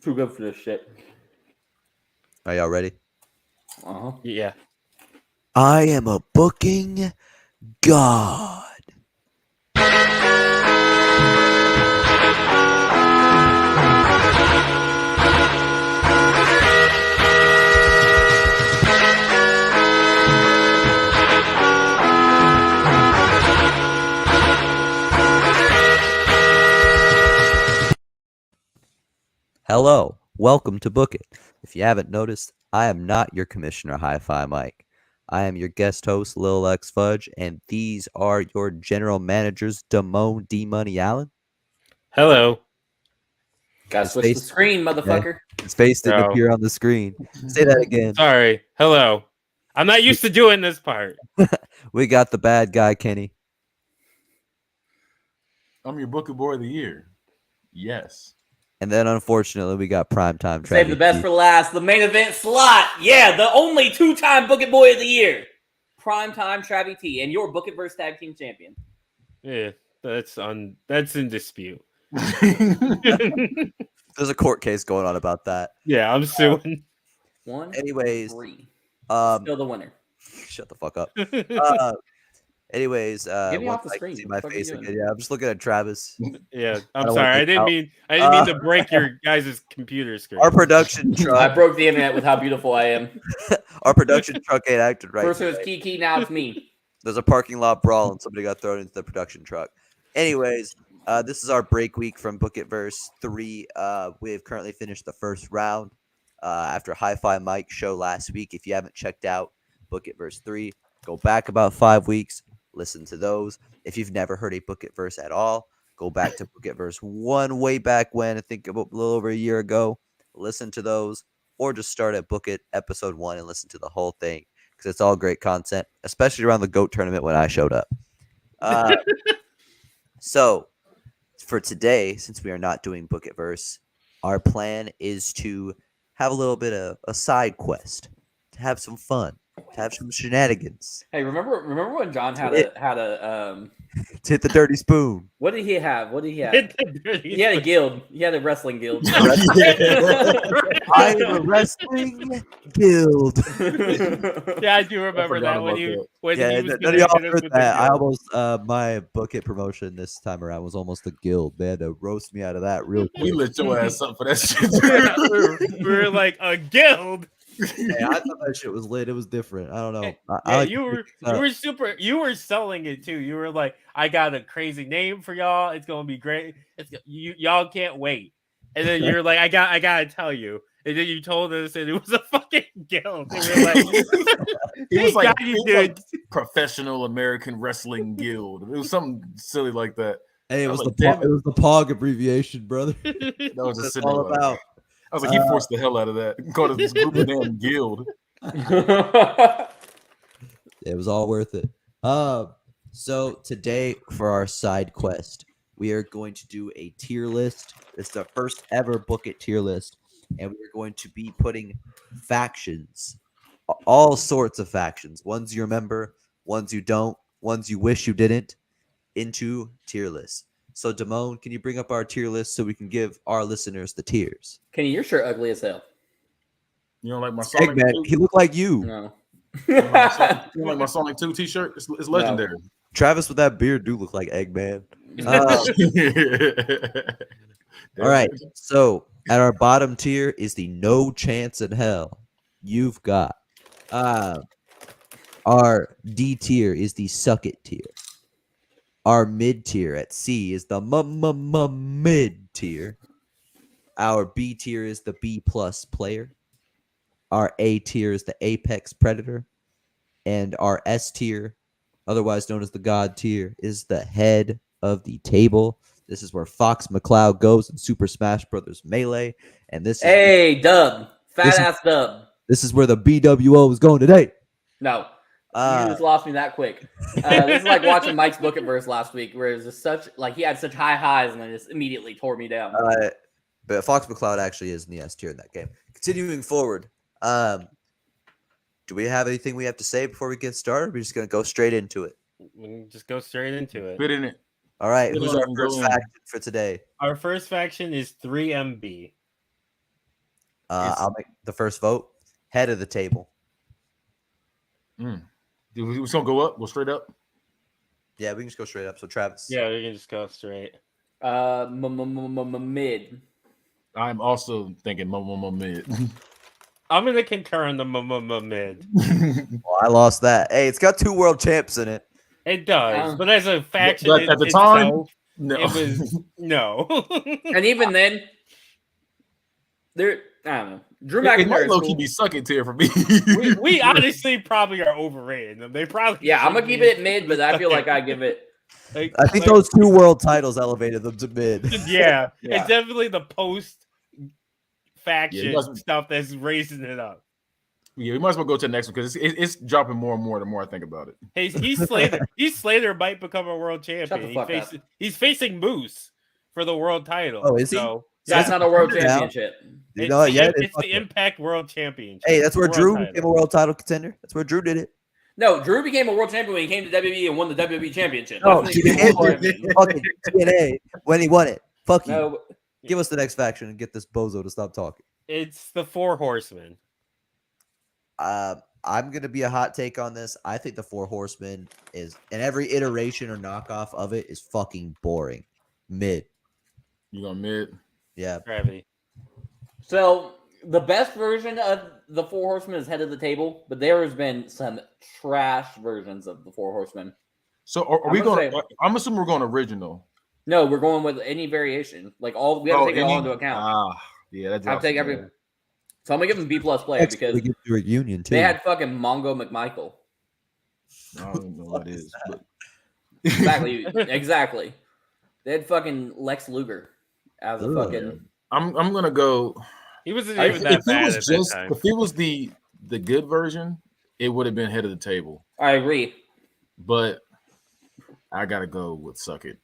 Too good for this shit. Are y'all ready? Yeah. I am a booking god. Hello, welcome to Book It. If you haven't noticed, I am not your commissioner, Hi-Fi Mike. I am your guest host, Lil X Fudge, and these are your general managers, Damone D Money Allen. Hello. Gotta switch the screen, motherfucker. His face didn't appear on the screen. Say that again. Sorry. Hello. I'm not used to doing this part. We got the bad guy, Kenny. I'm your Booker Boy of the Year. Yes. And then, unfortunately, we got primetime. Save the best for last. The main event slot. Yeah, the only two-time Book It Boy of the Year. Primetime Travie T. And your Book It vs. Tag Team Champion. Yeah, that's in dispute. There's a court case going on about that. Yeah, I'm suing. Anyways, 1-3. Still the winner. Shut the fuck up. Anyways, get me off the screen. See my face again. Yeah, I'm just looking at Travis. Yeah, I'm sorry. I didn't mean to break your guys' computer screen. Our production truck. I broke the internet with how beautiful I am. Our production truck ain't acting right. First it was Kiki, now it's me. There's a parking lot brawl and somebody got thrown into the production truck. Anyways, this is our break week from Book It Verse 3. We have currently finished the first round after Hi-Fi Mike's show last week. If you haven't checked out Book It Verse 3, go back about 5 weeks. Listen to those. If you've never heard a Book It verse at all, go back to Book It verse 1 way back when, I think about a little over a year ago. Listen to those, or just start at Book It episode 1 and listen to the whole thing because it's all great content, especially around the GOAT tournament when I showed up. So for today, since we are not doing Book It verse, our plan is to have a little bit of a side quest, to have some fun, to have some shenanigans. Hey, remember when John had a to hit the dirty spoon. What did he have? He had a guild. He had a wrestling guild. I am a wrestling guild. Yeah, I do remember that when you none of y'all heard that. I almost my Book It promotion this time around was almost a guild. They had to roast me out of that real quick. We lit your ass up for that shit. we were like a guild. Yeah, I thought that shit was lit. It was different. I don't know. You were selling it too. You were like, I got a crazy name for y'all. It's gonna be great. Y'all can't wait. And then you're like, I gotta tell you. And then you told us that it was a fucking guild. And we're like, it was like Professional American Wrestling Guild. It was something silly like that. Hey, it was the POG abbreviation, brother. That was just all about. I was like, he forced the hell out of that. Called this group a damn guild. It was all worth it. So today for our side quest, we are going to do a tier list. It's the first ever Book It tier list, and we're going to be putting factions, all sorts of factions, ones you remember, ones you don't, ones you wish you didn't, into tier lists. So, Damone, can you bring up our tier list so we can give our listeners the tiers? Kenny, your shirt ugly as hell. You don't like my Sonic 2? He looked like you. No. You don't like my Sonic 2 t-shirt? It's legendary. No. Travis with that beard do look like Eggman. All right. So, at our bottom tier is the No Chance in Hell. You've got. Our D tier is the Suck It tier. Our mid tier at C is the mid tier. Our B tier is the B plus player. Our A tier is the Apex Predator. And our S tier, otherwise known as the God tier, is the head of the table. This is where Fox McCloud goes in Super Smash Bros. Melee. And this Dub. Fat ass Dub. This is where the BWO is going today. No. You just lost me that quick. This is like watching Mike's Book It verse last week, where it was just he had such high highs and then just immediately tore me down. But Fox McCloud actually is in the S tier in that game. Continuing forward, do we have anything we have to say before we get started? We're just gonna go straight into it. We can just go straight into it. Fit in it. All right. Who's our first faction for today? Our first faction is 3MB. I'll make the first vote. Head of the table. We just gonna go up? Go straight up? Yeah, we can just go straight up. So Travis. Yeah, we can just go straight. Mid. I'm also thinking mid. I'm gonna concur on the mid. Well, I lost that. Hey, it's got 2 world champs in it. It does, but as a faction, But at the time, no. it was no. And even then, I don't know. Drew It McIntyre might is low-key cool. be sucking tier for me. we honestly probably are overrating them. They probably Yeah, I'm should gonna keep be it at mid, but I feel like I give it. like, I think those 2 world titles elevated them to mid. Yeah, Yeah. it's definitely the post faction Yeah, stuff that's raising it up. Yeah, we might as well go to the next one because it's dropping more and more the more I think about it. Hey, Heath Slater might become a world Shut champion. the fuck up. He's facing Moose for the world title. Oh, is he? So, That's yeah, not a world Now. championship. You know, yeah, it's the Impact World Championship. Hey, that's where World Drew title. became a world title contender. That's where Drew did it. No, Drew became a world champion when he came to WWE and won the WWE championship. No, That's he when he became a world did champion. fucking TNA when he won it. Fuck you. No, Give us the next faction and get this bozo to stop talking. It's the Four Horsemen. I'm gonna be a hot take on this. I think the Four Horsemen is, and every iteration or knockoff of it is fucking boring. Mid. You going mid? Yeah. Gravity. so the best version of the Four Horsemen is head of the table, but there has been some trash versions of the Four Horsemen. So are I'm we gonna going? say- I'm assuming we're going original. No, we're going with any variation. Like we have to take it all into account. Yeah, that I have drops to take it. every. So I'm gonna give them B+ player Next, because we get to a union too. they had fucking Mongo McMichael. I don't even know what it is. But... Exactly. They had fucking Lex Luger as a Ugh. fucking. I'm gonna go. He wasn't If even that it bad was at just that time. if it was the good version, it would have been head of the table. I agree. But I gotta go with Suck It.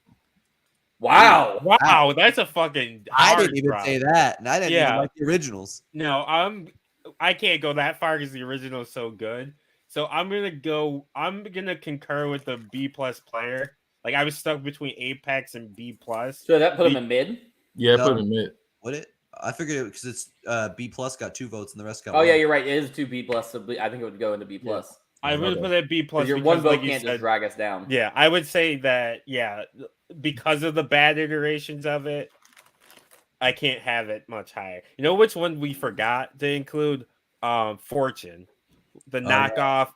Wow. Wow, that's a fucking. I hard didn't even drop. say that, and I didn't even Yeah. like the originals. No, I can't go that far because the original is so good. So I'm gonna concur with the B+ player. Like I was stuck between Apex and B+. So that put him in mid. Yeah, No. put him in mid. Would it? I figured it because it's B+ got 2 votes and the rest got. Oh yeah, 1. you're right. It is 2 B+. So I think it would go into B+. Yeah. I would Okay. put it B+. Your because, one vote like you can't said, just drag us down. Yeah, I would say that. Yeah, because of the bad iterations of it, I can't have it much higher. You know which one we forgot to include? Fortune, the knockoff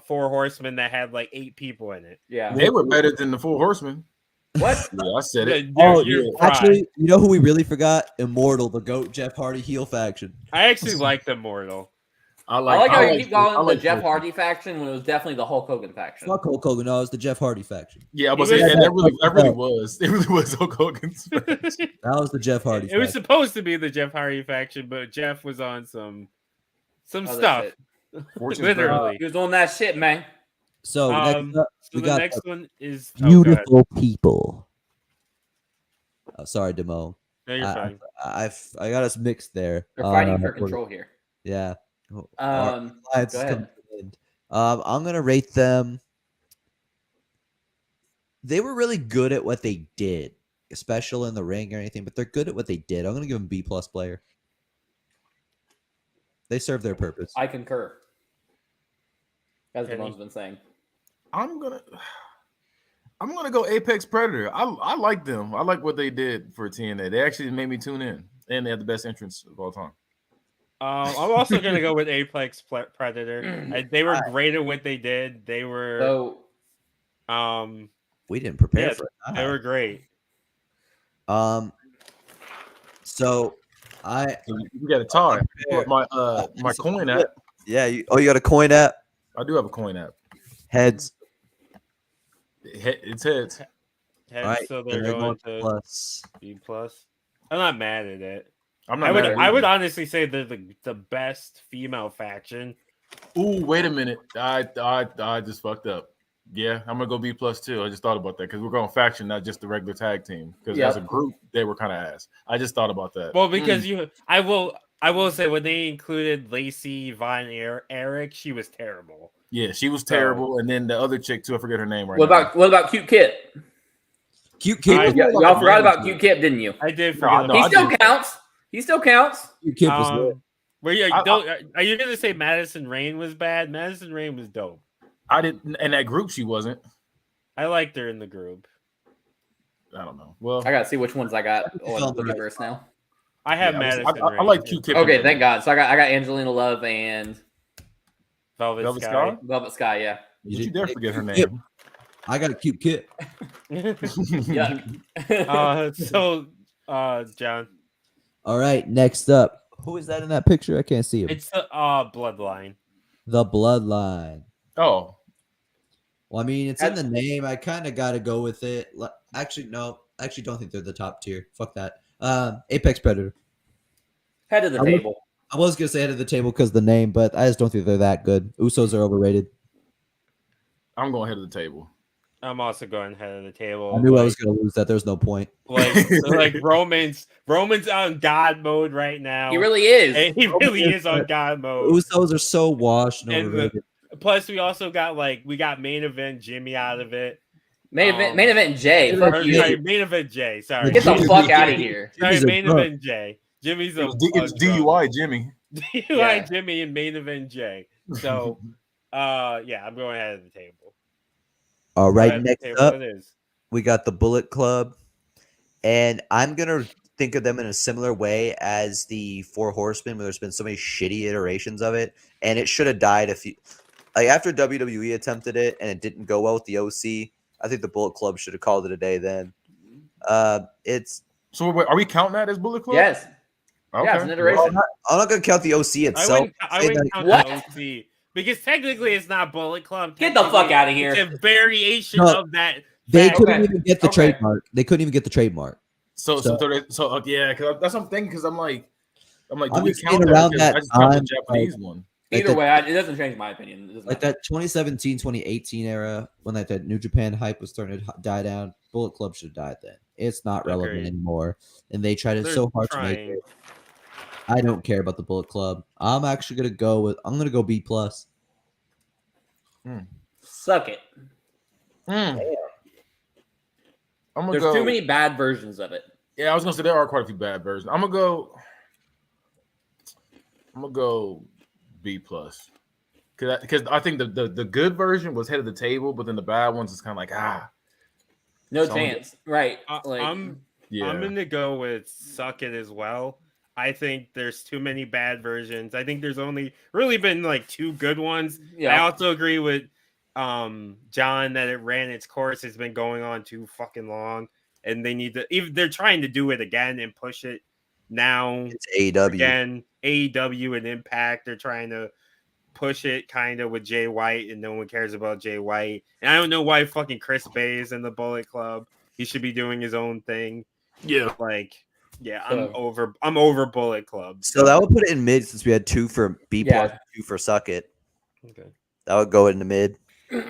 Four Horsemen that had like 8 people in it. Yeah. They were better than the Four Horsemen. What? Yeah, I said it. You're fried. Actually, you know who we really forgot? Immortal, the GOAT Jeff Hardy heel faction. I actually like the Immortal. I like how you keep calling I it like the Jeff Fortune. Hardy faction when it was definitely the Hulk Hogan faction. Fuck Hulk Hogan. No, it was the Jeff Hardy faction. Yeah, I was It saying, was- and that really was. It really was Hulk Hogan's. That was the Jeff Hardy. It was faction. supposed to be the Jeff Hardy faction, but Jeff was on some Other stuff. shit. Fortune's Literally. He was on that shit, man. So next up, So we the got next one is beautiful people. Oh, sorry, Demo. No, you're fine. I got us mixed there. They're fighting for we're- control here. Yeah. Go Alliance is ahead. coming to an end. I'm gonna rate them. They were really good at what they did, especially in the ring or anything, but they're good at what they did. I'm gonna give them B+ player. They serve their purpose. I concur. As Kenny? Damon's been saying. I'm gonna go Apex Predator. I like them. I like what they did for TNA. They actually made me tune in, and they had the best entrance of all time. I'm also gonna go with Apex Predator. They were great at what they did. They were So We didn't prepare yeah, for it. they were great. So I You got a tie. My coin app. yeah. You got a coin app. I do have a coin app. Heads. It's heads. Heads, All right. so then they're going to to plus. B+. I'm not mad at it. I'm not. mad at I would either. honestly say they're the best female faction. Ooh, wait a minute. I just fucked up. Yeah, I'm gonna go B+ too. I just thought about that because we're going faction, not just the regular tag team. Because Yep. as a group, they were kind of ass. I just thought about that. Well, because I will say when they included Lacey Von Eric, she was terrible. Yeah, she was terrible. And then the other chick too, I forget her name right what now. about Cute Kit? Cute kid. I- Y'all forgot about Cute Kit, didn't you? I did No, forget. no, He I still did. counts. He still counts. Kip was lit. Are you gonna say Madison Rain was bad? Madison Rain was dope. I didn't in that group. She wasn't. I liked her in the group. I don't know. Well, I gotta see which ones I got on the verse now. I have yeah, Madison. I like Q-Tip. Okay, thank God. So I got Angelina Love and Velvet Sky. Velvet Sky, yeah. Did you dare forget her name? I got a cute kid. Yeah. John. All right, next up. Who is that in that picture? I can't see him. It's the Bloodline. The Bloodline. Oh, well, I mean, it's in the name. I kind of got to go with it. Actually, no. I actually don't think they're the top tier. Fuck that. Apex Predator. Head of the table. I was going to say head of the table because of the name, but I just don't think they're that good. Usos are overrated. I'm going head of the table. I'm also going head of the table. I knew I was going to lose that. There's no point. Like Roman's on God mode right now. He really is. And he really is on God mode. Usos are so washed and overrated. Plus, we also got main event Jimmy out of it. Main event Jay. Fuck you. Sorry, main event Jay. Sorry. Get the fuck out of here. Sorry, main event Jay. Jimmy's it's DUI Jimmy. DUI Jimmy and main event Jay. So, yeah, I'm going ahead of the table. All right, next up, we got the Bullet Club. And I'm going to think of them in a similar way as the Four Horsemen, where there's been so many shitty iterations of it. And it should have died after WWE attempted it and it didn't go well with the OC. I think the Bullet Club should have called it a day then. So wait, are we counting that as Bullet Club? Yes. Okay. Yeah, it's an iteration. Well, I'm not going to count the OC itself. I wouldn't count the OC because technically it's not Bullet Club. Get the fuck out of here. It's a variation of that. They couldn't even get the trademark. They couldn't even get the trademark. So yeah, because that's what I'm thinking. Because I'm like, do we just count around that? that I just count the time, Japanese one. Either way, it doesn't change my opinion. Like that 2017, 2018 era, when that New Japan hype was starting to die down, Bullet Club should have died then. It's not relevant anymore. And they tried so hard to make it. I don't care about the Bullet Club. I'm actually going to go B+. Suck it. There's too many bad versions of it. Yeah, I was going to say there are quite a few bad versions. I'm going to go B+. Because I think the good version was head of the table, but then the bad ones is kind of like, no chance. Right. I'm going to go with suck it as well. I think there's too many bad versions. I think there's only really been two good ones. Yeah. I also agree with John that it ran its course. It's been going on too fucking long, and they need to. Even they're trying to do it again and push it now. It's AEW again. AEW and Impact. They're trying to push it kind of with Jay White, and no one cares about Jay White. And I don't know why fucking Chris Bay is in the Bullet Club. He should be doing his own thing. Yeah, I'm over Bullet Club. So that would put it in mid since we had 2 for B+, 2 for Suck It. Okay. That would go in the mid. All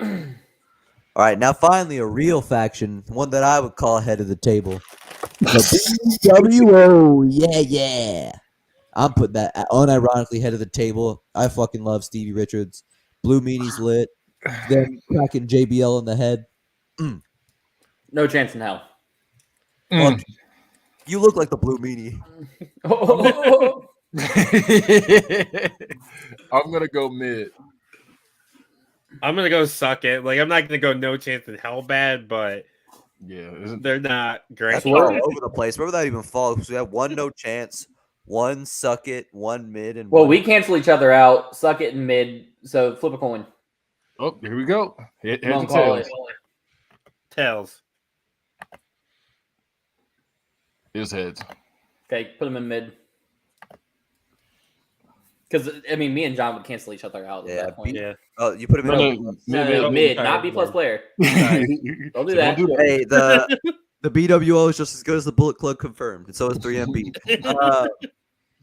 right, now finally a real faction, one that I would call head of the table. The BWO, yeah. I'm putting that unironically head of the table. I fucking love Stevie Richards. Blue Meanie's lit. Then cracking JBL in the head. No chance in hell. Well, you look like the Blue Meanie. I'm gonna go mid. I'm gonna go suck it. I'm not gonna go no chance in hell bad, but yeah, they're not great. That's all over the place. Where would that even fall? Because we have 1 no chance, 1 suck it, 1 mid, and we cancel each other out. Suck it and mid. So flip a coin. Oh, here we go. Here's the tails. Tails. His heads. Okay, put them in mid. Because me and John would cancel each other out. At that point. Oh, you put him in mid, not B+ player. Don't do that. Hey, the BWO is just as good as the Bullet Club confirmed, and so is 3MB.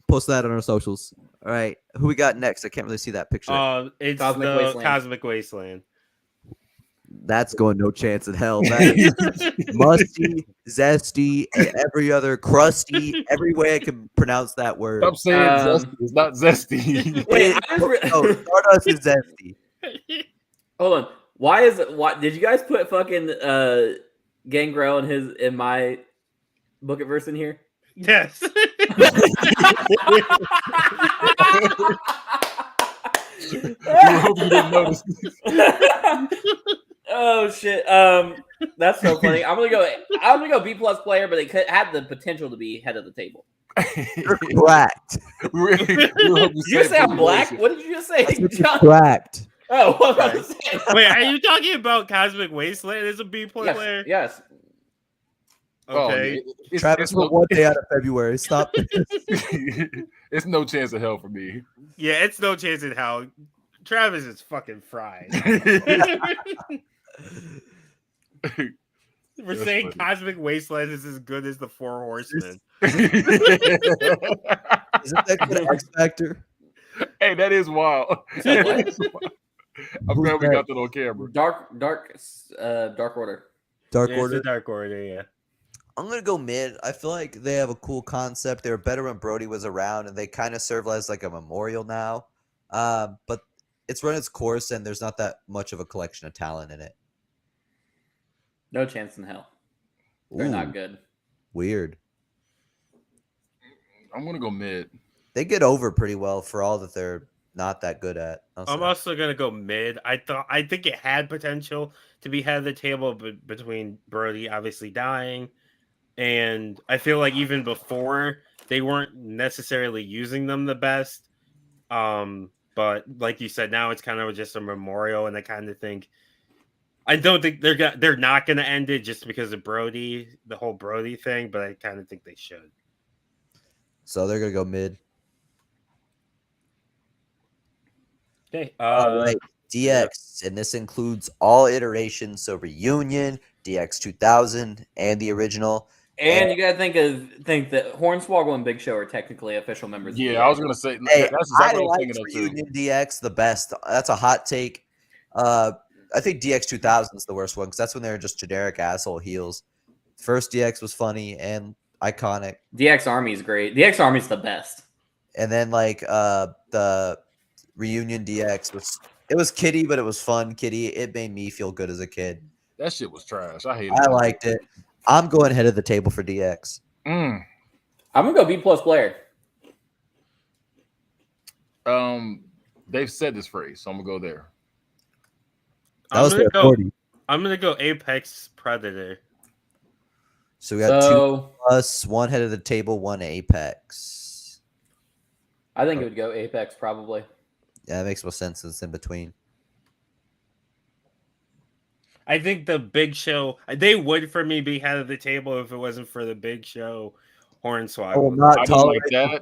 Post that on our socials. All right, who we got next? I can't really see that picture. It's Cosmic Wasteland. That's going no chance in hell. That is musty, zesty, and every other crusty, every way I can pronounce that word. Stop saying zesty. It's not zesty. Wait, Stardust is zesty. Hold on. Why is it? Why did you guys put fucking Gangrel in my Book It verse in here? Yes. You hope you didn't notice. Oh shit. That's so funny. I'm gonna go B plus player, but they could have the potential to be head of the table. Cracked. Did you say I'm black? What did you just say? John? Cracked. Oh, what was I gonna say? Wait, are you talking about Cosmic Wasteland as a B player? Yes. Okay. Travis went one day out of February. Stop this. It's no chance of hell for me. Yeah, it's no chance in hell. Travis is fucking fried. We're saying funny. Cosmic Wasteland is as good as the Four Horsemen. Isn't that good X Factor? Hey, that is wild. That is wild. I'm glad we got that on camera. Dark Order. Dark Yeah, it's Order. the Dark Order, yeah. I'm gonna go mid. I feel like they have a cool concept. They were better when Brody was around, and they kind of serve as like a memorial now. But it's run its course, and there's not that much of a collection of talent in it. No chance in hell. They're Ooh, not good. weird. I'm gonna go mid. They get over pretty well for all that they're not that good at. I'm also gonna go mid. I think it had potential to be head of the table, but between Brody obviously dying, and I feel like even before they weren't necessarily using them the best. But like you said, now it's kind of just a memorial, and I kind of think I don't think they're not gonna end it just because of Brody, the whole Brody thing, but I kind of think they should. So they're gonna go mid. Okay. All right, DX, and this includes all iterations. So Reunion, DX 2000, and the original. And you gotta think that Hornswoggle and Big Show are technically official members. Of Yeah, the I was gonna say Hey, that's I exactly what I was like thinking of too. Reunion DX the best. That's a hot take. I think DX 2000 is the worst one because that's when they're just generic asshole heels. First DX was funny and iconic, DX Army is great. DX Army is the best. and then like the Reunion DX was kiddie, but it was fun. Kiddie, it made me feel good as a kid. That shit was trash. I hated I it. liked it. I'm going head of the table for DX. I'm gonna go B plus player. They've said this phrase, so I'm gonna go there. That was their 40. I'm gonna go Apex Predator. So we got 2 plus, 1 head of the table, 1 Apex. I think it would go Apex probably. Yeah, that makes more sense since it's in between. I think the Big Show, they would for me be head of the table if it wasn't for the Big Show Hornswoggle. I will not I didn't like tolerate that.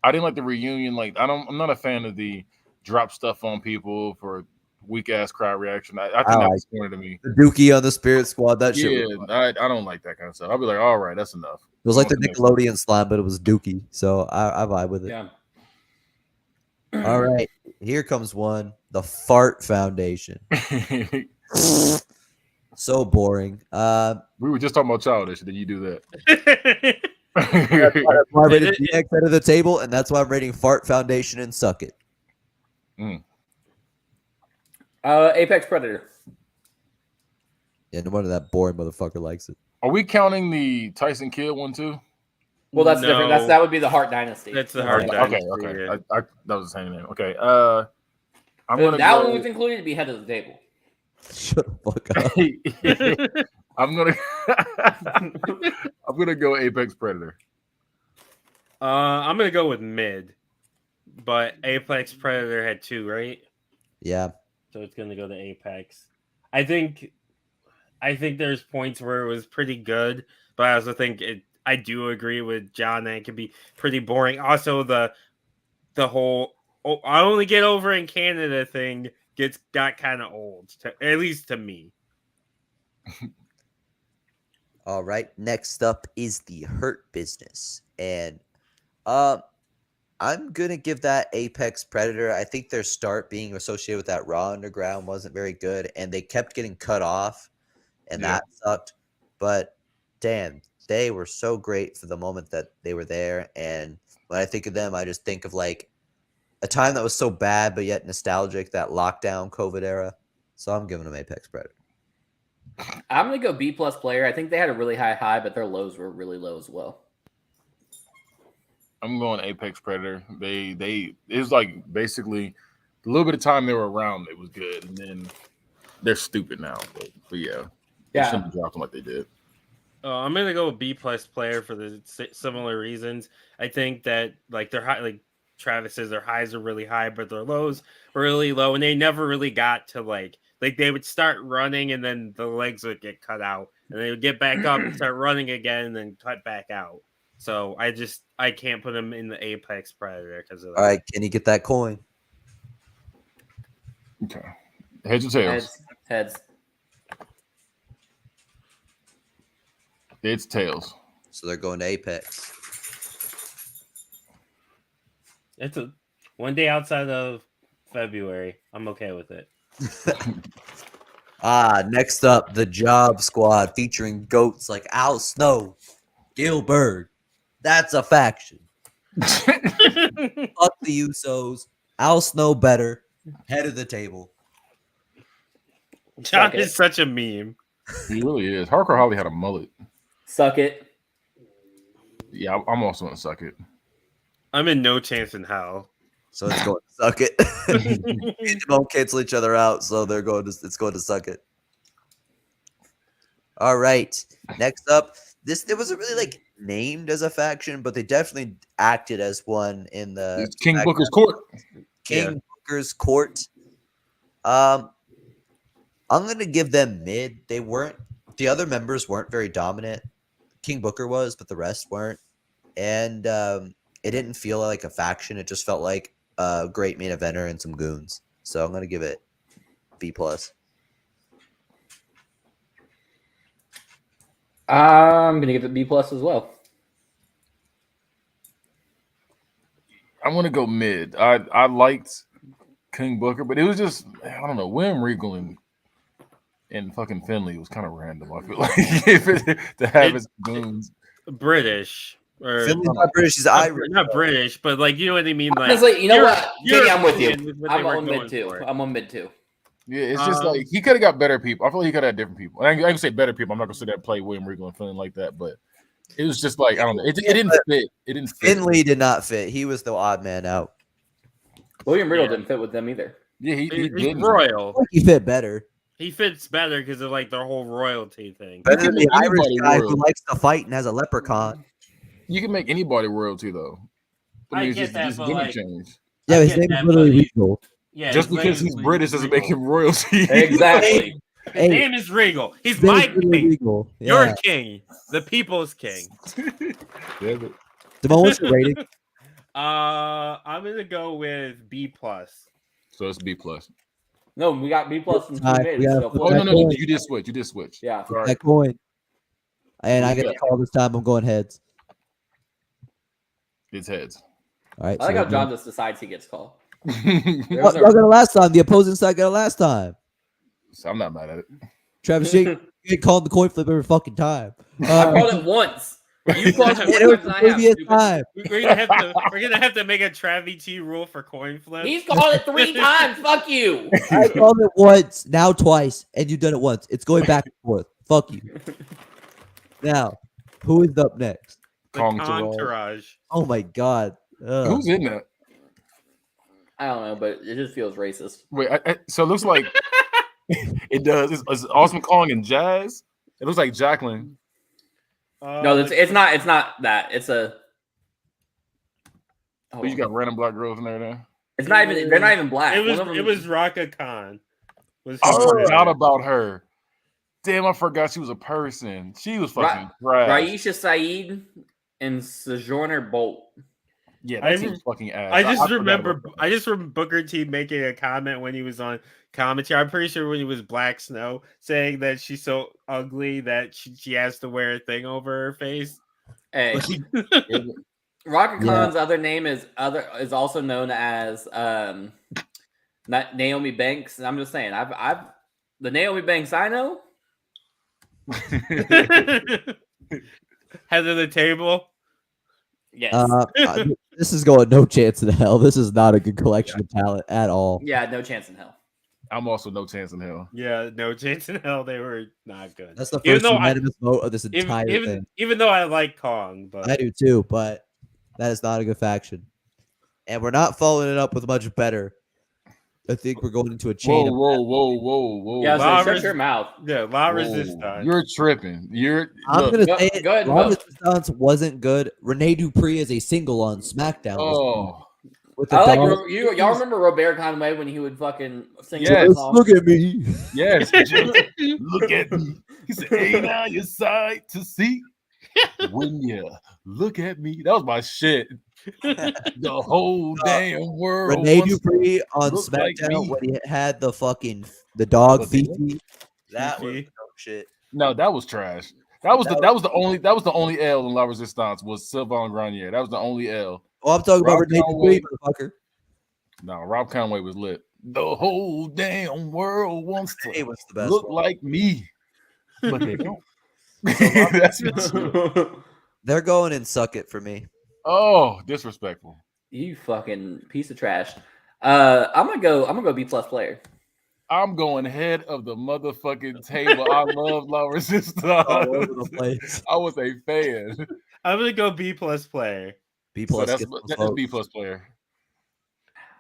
I didn't like the reunion. Like I'm not a fan of the drop stuff on people for weak ass crowd reaction. I think that was pointed to me. The Dookie on the Spirit Squad, that shit. Yeah, I don't like that kind of stuff. I'll be like, all right, that's enough. It was like the Nickelodeon slime, but it was Dookie. So I vibe with it. Yeah. All right. Here comes one. The Fart Foundation. So boring. We were just talking about childish. Did you do that? That's why I rated DX head of the table, and that's why I'm rating Fart Foundation and Suck It. Apex Predator. Yeah, no wonder that boring motherfucker likes it. Are we counting the Tyson Kidd one too? Well, that's different. That would be the Hart Dynasty. That's the Hart Dynasty. Okay. Yeah. I that was the same name. Okay. I'm gonna that go... one was included to be head of the table. Shut the fuck up. I'm gonna go Apex Predator. I'm gonna go with mid, but Apex Predator had 2, right? Yeah. So it's gonna go to Apex. I think there's points where it was pretty good, but I also think I do agree with John that it can be pretty boring. Also, the whole I only get over in Canada thing got kind of old, at least to me. All right. Next up is the Hurt Business. And I'm going to give that Apex Predator. I think their start being associated with that Raw Underground wasn't very good, and they kept getting cut off, and that sucked. But, damn, they were so great for the moment that they were there. And when I think of them, I just think of, like, a time that was so bad but yet nostalgic, that lockdown COVID era. So I'm giving them Apex Predator. I'm going to go B plus player. I think they had a really high, but their lows were really low as well. I'm going Apex Predator. It was like basically the little bit of time they were around, it was good, and then they're stupid now. But yeah, they shouldn't have dropped them like they did. I'm gonna go B+ player for the similar reasons. I think that like their high, like Travis says, their highs are really high, but their lows are really low, and they never really got to like they would start running and then the legs would get cut out, and they would get back up and start running again and then cut back out. So I can't put them in the Apex Predator because of that. All right, can you get that coin? Okay, heads or tails? Heads. It's tails. So they're going to Apex. It's a one day outside of February. I'm okay with it. Next up, the Job Squad featuring goats like Al Snow, Gilbert. That's a faction. Fuck the Usos. Al Snow better. Head of the table. John is such a meme. He really is. Hardcore Holly had a mullet. Suck it. Yeah, I'm also gonna suck it. I'm in no chance in hell. So it's going to suck it. They won't cancel each other out, so it's going to suck it. All right. Next up, it wasn't really like named as a faction, but they definitely acted as one in the It's King Booker's Court. King Booker's Court. I'm gonna give them mid. The other members weren't very dominant. King Booker was, but the rest weren't. And it didn't feel like a faction. It just felt like a great main eventer and some goons. So I'm gonna give it B+. I'm gonna give it B+ as well. I'm gonna go mid. I liked King Booker, but it was just, I don't know, William Regal and fucking Finley was kind of random. I feel like to have his goons. British. Or Finley's not British, he's Irish. Not British, but like you know what I mean. Like, honestly, you know what? Maybe I'm with you. I'm on mid too. Yeah, it's just like he could have got better people. I feel like he could have had different people. And I can say better people. I'm not gonna say that play William Regal and Finley like that, but it was just like I don't know. It didn't fit. It didn't fit. Finley did not fit. He was the odd man out. William Regal didn't fit with them either. Yeah, he's didn't. Royal. He fit better. He fits better because of like the whole royalty thing. Better than the Irish guy who likes to fight and has a leprechaun. You can make anybody royalty though. I it's get just that, but gimmick like, change. Yeah, his name is literally Regal. Yeah, just because he's British doesn't make him royalty. Exactly. His name is Regal. He's my king. Regal. Yeah. Your king. The people's king. Damn it. Damon, what's your rating? I'm gonna go with B+. So it's B+. No, we got B+ and No. You did switch. Yeah. Right. That coin. And I get a call this time. I'm going heads. It's heads. All right. I like how John just decides he gets called. Y'all got it last time. The opposing side got it last time. So I'm not mad at it. Travis, you get called the coin flip every fucking time. I called it once. You called it It was once the and I have. previous Stupid. time. We're gonna have to make a Travis T rule for coin flip. He's called it 3 times. Fuck you. I called it once, now twice, and you've done it once. It's going back and forth. Fuck you. Now, who is up next? The Entourage. Oh my god. Ugh. Who's in that? I don't know, but it just feels racist. Wait, so it looks like it does. It's Awesome Kong and Jazz. It looks like Jacqueline. No, it's not. It's not that. It's a. Oh, you got random black girls in there now. It's not even. They're not even black. It was Raka Khan. I forgot about her. Damn, I forgot she was a person. She was fucking trash. Raisha Saeed and Sojourner Bolt. Yeah, that seems fucking ass. I just remember Booker T making a comment when he was on commentary. I'm pretty sure when he was Black Snow, saying that she's so ugly that she has to wear a thing over her face. Hey, Raka Khan's other name is also known as Naomi Banks. And I'm just saying, I've the Naomi Banks I know. Head of the table. Yes. This is going no chance in hell. This is not a good collection of talent at all. Yeah, no chance in hell. I'm also no chance in hell. Yeah, no chance in hell. They were not good. That's the first unanimous vote of this entire thing. Even though I like Kong, but I do too. But That is not a good faction. And we're not following it up with much better. I think we're going into a chain. Whoa. Yeah, La so shut your mouth. Yeah, La Whoa. Resistance. You're tripping. I'm Look, gonna Go- say it. go ahead and La vote. Resistance wasn't good. Rene Dupree is a single on SmackDown. Oh, With the I like dog. y'all remember Robert Conway when he would fucking sing Yes. that song? Look at me. yes. Just look at me. He said, "Ain't I your sight to see when you look at me?" That was my shit. The whole damn world. Rene wants to Dupree on look like SmackDown me. when he had the dog What, the Fifi. That was Fifi? dope shit. No, that was trash. That was the only L in La Resistance was Sylvain Grenier. That was the only L. Oh, I'm talking Rob about Rene Conway. Dupree, motherfucker. No, Rob Conway was lit. The whole damn world wants He to was the best. look one. like me, but they don't. That's it. They're going and suck it for me. Oh, disrespectful. You fucking piece of trash. I'm gonna go B+ player. I'm going head of the motherfucking table. I love La Resistance. All over the place. I was a fan. I'm gonna go B+ player. B+. So that's gets those that's B+ votes. player.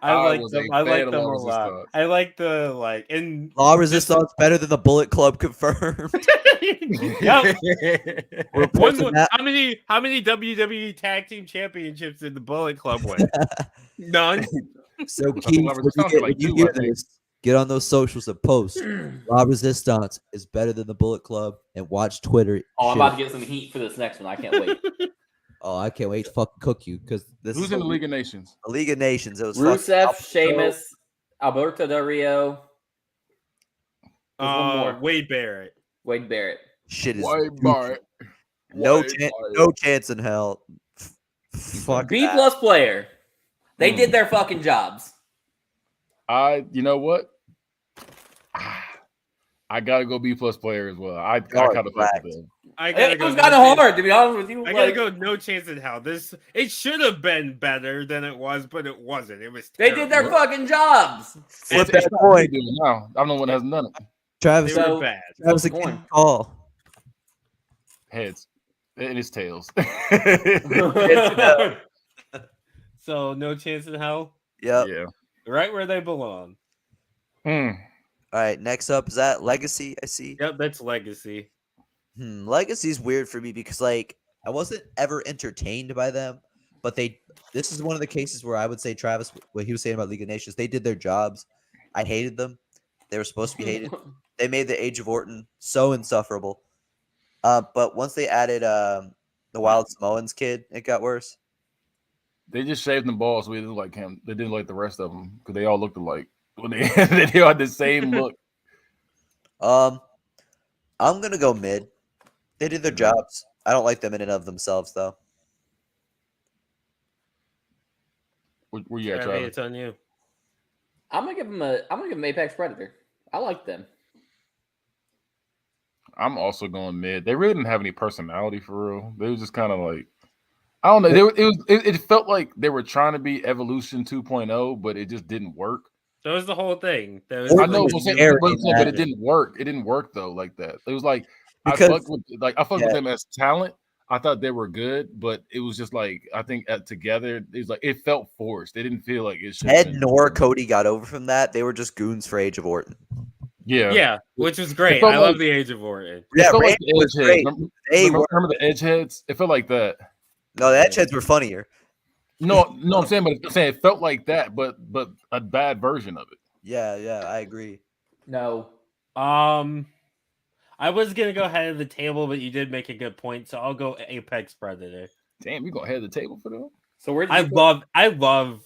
I I like was them. a I fan like of them La a lot. Resistance. I like the in Law Resistance better than the Bullet Club confirmed. Yep. Reports of that- How many WWE Tag Team Championships did the Bullet Club win? None. So think Keith, La when Resistance you like get, two, hear I think. this, get on those socials and post. Law Resistance is better than the Bullet Club, and watch Twitter. Oh, I'm shit. about to get some heat for this next one. I can't wait. Oh, I can't wait to fucking cook you because this Who's is in the League of Nations? a League of Nations. It was Rusev, fucking Sheamus, Alberto Del Rio. There's one more. Wade Barrett. Wade Barrett. shit is White Bart. no White chance, Bart. no chance in hell. Fuck B+ that. player. They did their fucking jobs. You know what? I gotta go B+ player as well. I Oh, kind of fuck fact. with them. I gotta It go. was no kind of chance- hard, to be honest with you. I gotta go. No chance in hell. It should have been better than it was, but it wasn't. It was. They did their terrible. fucking jobs. Flip It's that not coin. me doing it now. I'm the one that hasn't done it. Travis, They So- were bad. Travis flip the again. coin. Call. Heads. It is tails. So no chance in hell. Yep. Yeah. Right where they belong. All right. Next up is that Legacy. I see. Yep, that's legacy. Legacy's weird for me because like I wasn't ever entertained by them, but this is one of the cases where I would say Travis, what he was saying about League of Nations, they did their jobs. I hated them. They were supposed to be hated. They made the Age of Orton so insufferable. But once they added the Wild Samoans kid, it got worse. They just shaved them balls so they didn't like him. They didn't like the rest of them because they all looked alike. When they all had the same look. I'm gonna go mid. They did their jobs. I don't like them in and of themselves though. Where you at, Travis, Travis? it's on you. I'm gonna give them Apex Predator. I like them. I'm also going mid. They really didn't have any personality for real. They was just kind of like, I don't know. It felt like they were trying to be Evolution 2.0, but it just didn't work. That was the whole thing. That was Orton I know, was but scary in it that. didn't work. It didn't work though like that. It was like I Because- fucked with them as talent. I thought they were good, but it was just like I think together it was like it felt forced. They didn't feel like it should. Ted nor Cody got over from that. They were just goons for Age of Orton. yeah, which was great. felt I love like- the Age of Orton. It Yeah, felt like Randy the was edge great. heads. They Remember the edge heads? It felt like that. No, the Edgeheads were funnier. No, I'm saying it felt like that, but a bad version of it. Yeah, I agree. No. I was gonna go ahead of the table, but you did make a good point, so I'll go Apex Predator. Damn, you gonna head the table for them? So where did I love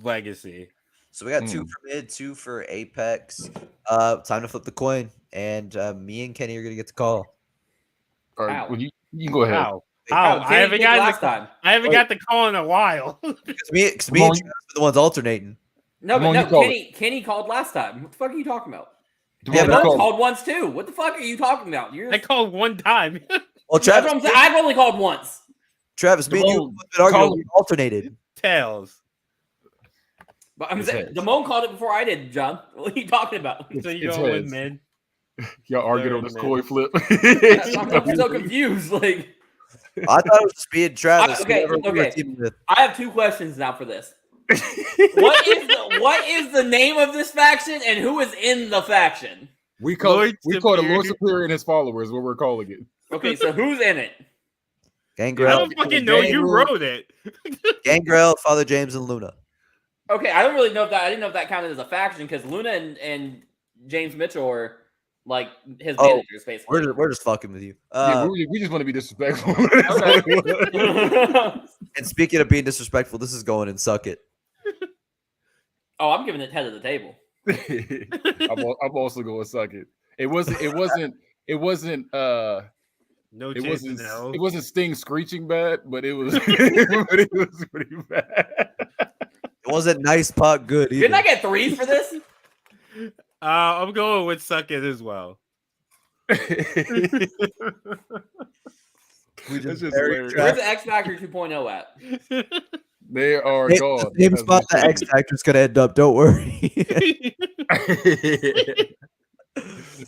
Legacy. So we got 2 for mid, 2 for Apex. Time to flip the coin, and me and Kenny are gonna get the call. All right, How? well, you can go ahead. How? I haven't got last got time. I haven't got the call in a while. Because me and Come on. Travis are the ones alternating. No, Come but on, no, you call Kenny called last time. What the fuck are you talking about? Yeah, Simone but- called once too. What the fuck are you talking about? I called one time. Well, That's Travis, what I'm saying. I've only called once. Travis, me and you Simone, have been arguing. call- We alternated. Tails. But I'm It's saying heads. Damone called it before I did, John. What are you talking about? So you It's going with heads. mid? Y'all arguing Third on this man. coin flip. I'm so confused. Like, I thought it was just me and Travis. Okay, whoever we were okay. teaming with. I have 2 questions now for this. What is the name of this faction and who is in the faction? We call it Superior. Lord Superior and his followers. What we're calling it. Okay, so who's in it? I Gangrel, don't fucking know. You wrote it. Gangrel, Father James, and Luna. Okay, I don't really know if that. I didn't know if that counted as a faction because Luna and James Mitchell are like his managers, basically. We're just fucking with you. Yeah, we just want to be disrespectful. And speaking of being disrespectful, this is going and suck it. Oh, I'm giving it head of the table. I'm also going to suck it. It wasn't No it chance in hell. wasn't Sting screeching bad, but it was but it was pretty bad. It wasn't nice pot good either. Didn't I get 3s for this? I'm going with suck it as well. That's just Where's the X Factor 2.0 at? They are gone. Same spot that X Factor's gonna end up. Don't worry.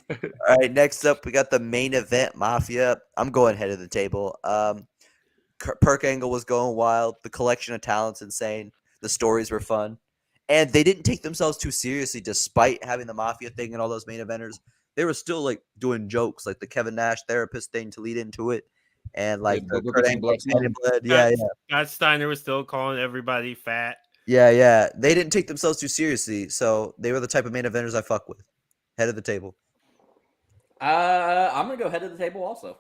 All right, next up we got the main event, Mafia. I'm going head of the table. Perk Angle was going wild. The collection of talent's insane. The stories were fun, and they didn't take themselves too seriously, despite having the Mafia thing and all those main eventers. They were still like doing jokes, like the Kevin Nash therapist thing to lead into it, and like the Kurt Angle Standing Blood. Yeah. Scott Steiner was still calling everybody fat. Yeah. They didn't take themselves too seriously, so they were the type of main eventers I fuck with. Head of the table. I'm gonna go head of the table also.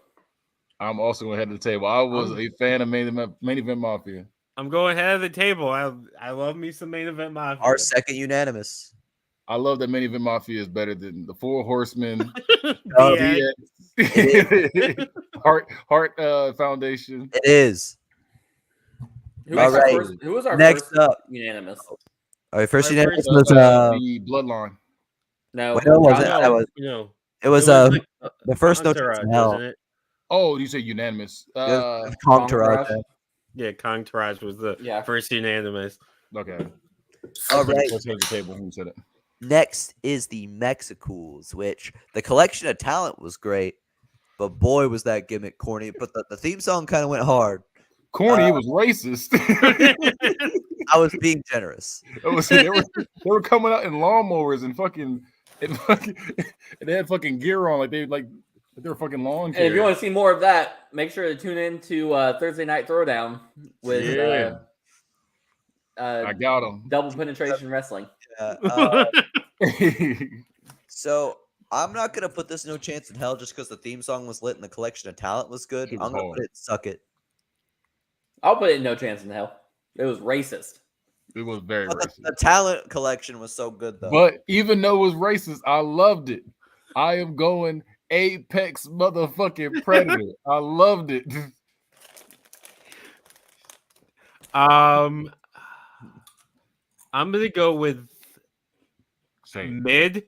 I'm also going to head of the table. I was a fan of main event Mafia. I'm going head of the table. I love me some main event Mafia. Our second unanimous. I love that main event Mafia is better than the Four Horsemen, Heart Foundation. It is. Who All was our right. Who was our Next first up. unanimous? All right, first Our unanimous first, was The Bloodline. No, Wait, no, it wasn't. John, That was It it was like the first no Entourage, chance in hell. wasn't it? Oh, you say unanimous? It was Entourage. Yeah, Kong Taraj was the Yeah. first unanimous. Okay. All right. Let's head to the table. Who said it? Next is the Mexicools, which the collection of talent was great, but boy was that gimmick corny. But the theme song kind of went hard. Corny. It was racist. I was being generous. They were coming out in lawnmowers and they had fucking gear on like they were fucking lawn And if you want to see more of that, make sure to tune in to Thursday Night Throwdown with I got them. Double Penetration Wrestling. So I'm not gonna put this no chance in hell just because the theme song was lit and the collection of talent was good. It was I'm gonna hard. put it suck it. I'll put it in no chance in hell. It was racist. It was very But racist. the talent collection was so good though. But even though it was racist, I loved it. I am going Apex motherfucking Predator. I loved it. I'm gonna go with Same. mid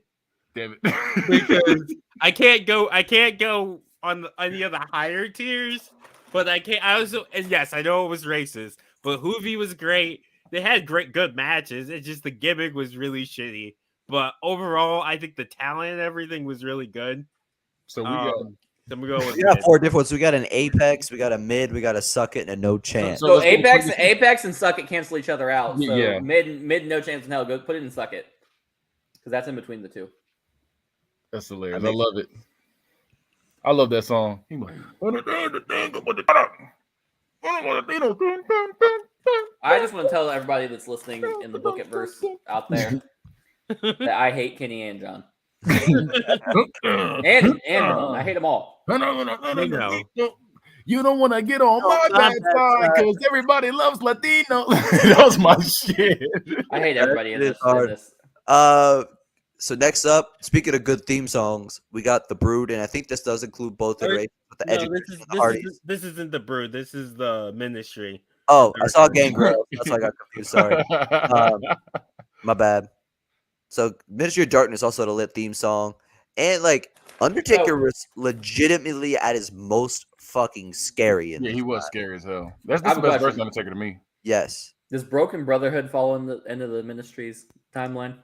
Damn it. because I can't go on any of the higher tiers, but I can't. I also, and yes, I know it was racist, but Hoovy was great. They had good matches. It's just the gimmick was really shitty. But overall, I think the talent and everything was really good. So we got. Then we go with we got mid. 4 different ones. We got an Apex, we got a mid, we got a suck it, and a no chance. So let's go Apex and Suck It cancel each other out. So Yeah. mid no chance in hell. Go put it in Suck It because that's in between the two. That's hilarious. I I mean- love it. I love that song. He like, I just want to tell everybody that's listening in the Book It verse out there that I hate Kenny and John and Ramon. I hate them all. You don't want to get on my not bad that side side. because everybody loves Latino. That was my shit. I hate everybody in It is this. hard. So next up, speaking of good theme songs, we got The Brood, and I think this does include both iterations with the No, education and the Hardys. this isn't the Brood. This is the Ministry. Oh, I saw Gangrel. That's why I got confused. Sorry. My bad. So Ministry of Darkness also had a lit theme song. And like Undertaker was legitimately at his most fucking scary in Yeah, this he was match. scary as hell. That's I have the a best version question. of Undertaker to me. Yes. Does Broken Brotherhood fall in the end of the Ministry's timeline?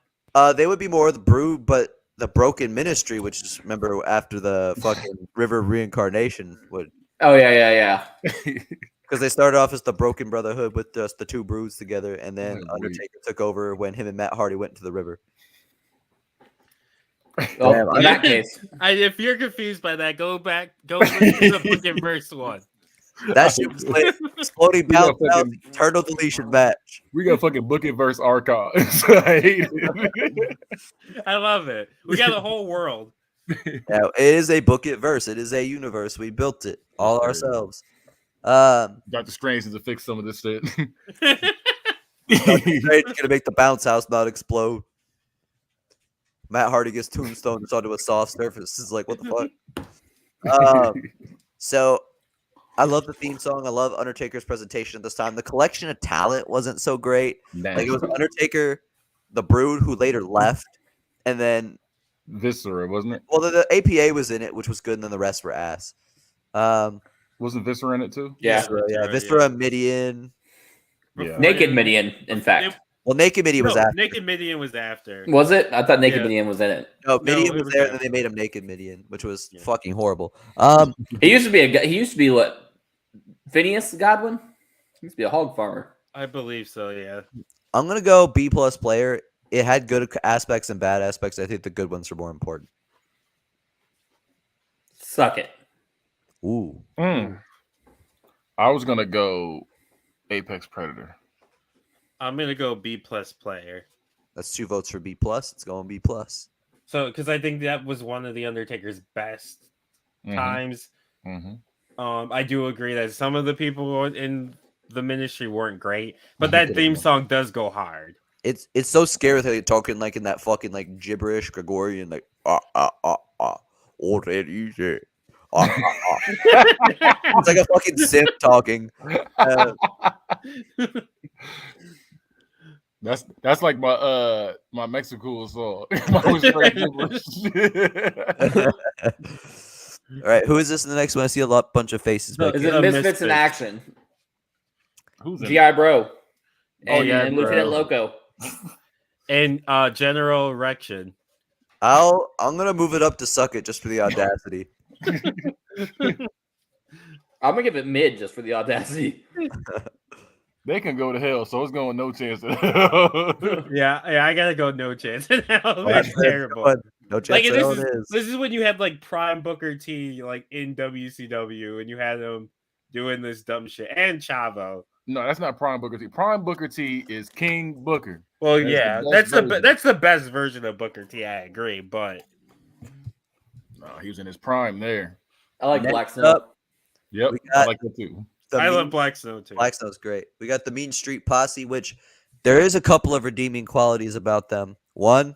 They would be more of the Brood, but the Broken Ministry, which is remember after the fucking River Reincarnation would Oh yeah. Because they started off as the Broken Brotherhood with just the two Brews together, and then Oh, Undertaker took over when him and Matt Hardy went to the river. Well, Damn, in that case, If you're confused by that, go listen to the book and verse 1. That shit was lit. Exploding We got bounce out, fucking- turtle deletion match. We got fucking book it verse archives. I hate it. I love it. We got a whole world. Yeah, it is a book it verse. It is a universe. We built it all Okay. ourselves. Dr. Strange needs to fix some of this shit. It's gonna make the bounce house not explode. Matt Hardy gets tombstone onto a soft surface. It's like, what the fuck? So I love the theme song. I love Undertaker's presentation at this time. The collection of talent wasn't so great. Like it was Undertaker, the Brood, who later left, and then Viscera, wasn't it? well, the APA was in it, which was good, and then the rest were ass. Wasn't Viscera in it too? yeah. Viscera, Midian. Yeah. Naked Midian, in fact. Well, Naked Midian was after. Naked Midian was after. Was it? I thought Naked Yeah. Midian was in it. No, No, Midian it was was there, and then after. they made him Naked Midian, which was Yeah. fucking horrible. He used to be he used to be what? Phineas Godwin? He used to be a hog farmer. I believe so, yeah. I'm gonna go B+ player. It had good aspects and bad aspects. I think the good ones are more important. Suck it. Ooh, I was gonna go Apex Predator. I'm gonna go B+ player. that's 2 votes for B+. It's going B+. So, because I think that was one of the Undertaker's best times. Mm-hmm. I do agree that some of the people in the ministry weren't great, but Mhm. that theme song does go hard. It's so scary with how you're talking like in that fucking like gibberish Gregorian like already there. It's like a fucking simp talking. That's like my my Mexico song. My straight gibberish. All right, who is this in the next one? I see a bunch of faces. No, Back Is here. it Misfits Misfits. in action? Who's in GI Bro. Oh, And, yeah, and bro. Lieutenant Loco. And General Erection. I'm gonna move it up to suck it just for the audacity. I'm gonna give it mid just for the audacity. They can go to hell, so it's going no chance to hell. Yeah, I gotta go no chance. That's That's terrible. good. No chance. Like in this hell is, it is. this is when you had like Prime Booker T like in WCW and you had him doing this dumb shit and Chavo. No, that's not Prime Booker T. Prime Booker T is King Booker. Well, That's the yeah, best version. that's the best version of Booker T. I agree, but No, he was in his prime there. I like Next Black Snow. up, Yep, We I got- like that too. the I mean, love Black Snow too. Black Snow's great. We got the Mean Street Posse, which there is a couple of redeeming qualities about them. One,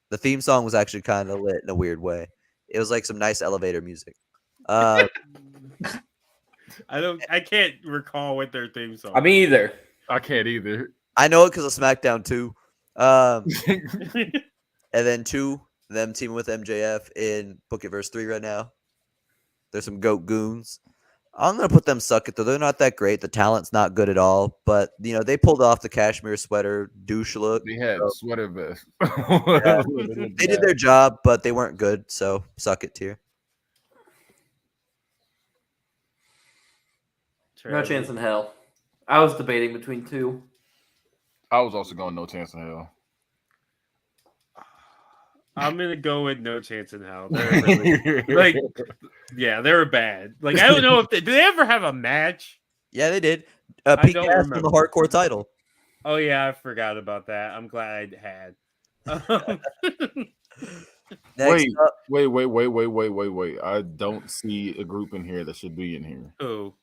the theme song was actually kind of lit in a weird way. It was like some nice elevator music. I can't recall what their theme song. I mean, either. I can't either. I know it because of SmackDown 2. And then 2, them teaming with MJF in Book It Verse 3 right now. There's some goat goons. I'm going to put them suck it, though. They're not that great. The talent's not good at all. But, you know, they pulled off the cashmere sweater douche look. They had So sweater vest. they did their job, but they weren't good. So, suck it tier. No chance in hell. I was debating between two. I was also going no chance in hell. I'm gonna go with no chance in hell. They're really, like, yeah, they were bad. Like, I don't know if did they ever have a match? Yeah, they did. I Pete don't Gas won the remember. hardcore title. Oh yeah, I forgot about that. I'm glad I had. Next up, Wait. I don't see a group in here that should be in here. Who?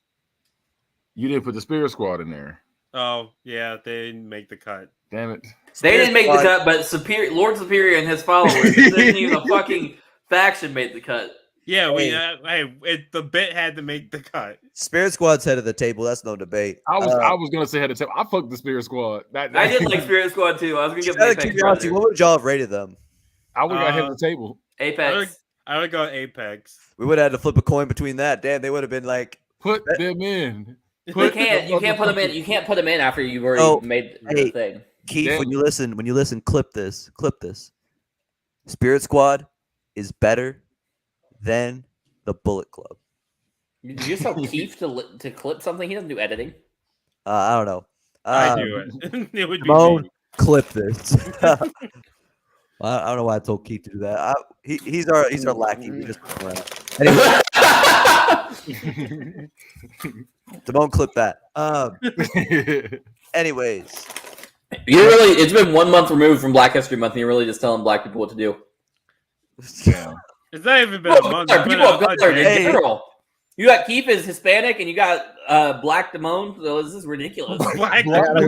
You didn't put the Spirit Squad in there. Oh yeah, they didn't make the cut. Damn it. They didn't make the Squad- cut, but Lord Superior and his followers, this isn't even a fucking faction, made the cut. Yeah, Hey. the bit had to make the cut. Spirit Squad's head of the table. That's no debate. I was gonna say head of table. I fucked the Spirit Squad. I did like Spirit Squad too. I was gonna give Out of Apex curiosity, credit. what would y'all have rated them? I would got head of the table. Apex. I would go Apex. We would have had to flip a coin between that. Damn, they would have been like, Put them in. You Put can't put them in. You can't put them in after you've already Oh, made hey. the thing. Keith, Damn. when you listen, clip this. Spirit Squad is better than the Bullet Club. Did you just tell Keith to clip something? He doesn't do editing. I don't know. I do it. It would be Timon, me. clip this. I don't know why I told Keith to do that. He's our lackey. We just anyway. Timon, clip that. Anyways, it's been 1 month removed from Black History Month, and you're really just telling black people what to do. Yeah. It's not even been a month. People of color in general. You got Keith is Hispanic, and you got Black Damone. So this is ridiculous. Black gotta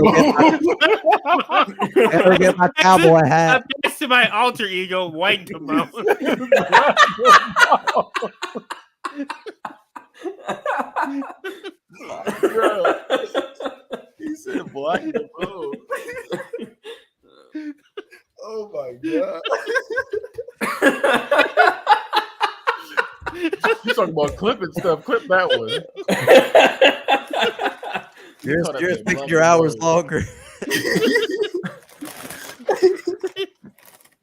get my cowboy hat. I'm next to my alter ego, White Damone. He said Black Damone. Oh my god. You talking about clipping stuff? Clip that one. You're making your hours longer.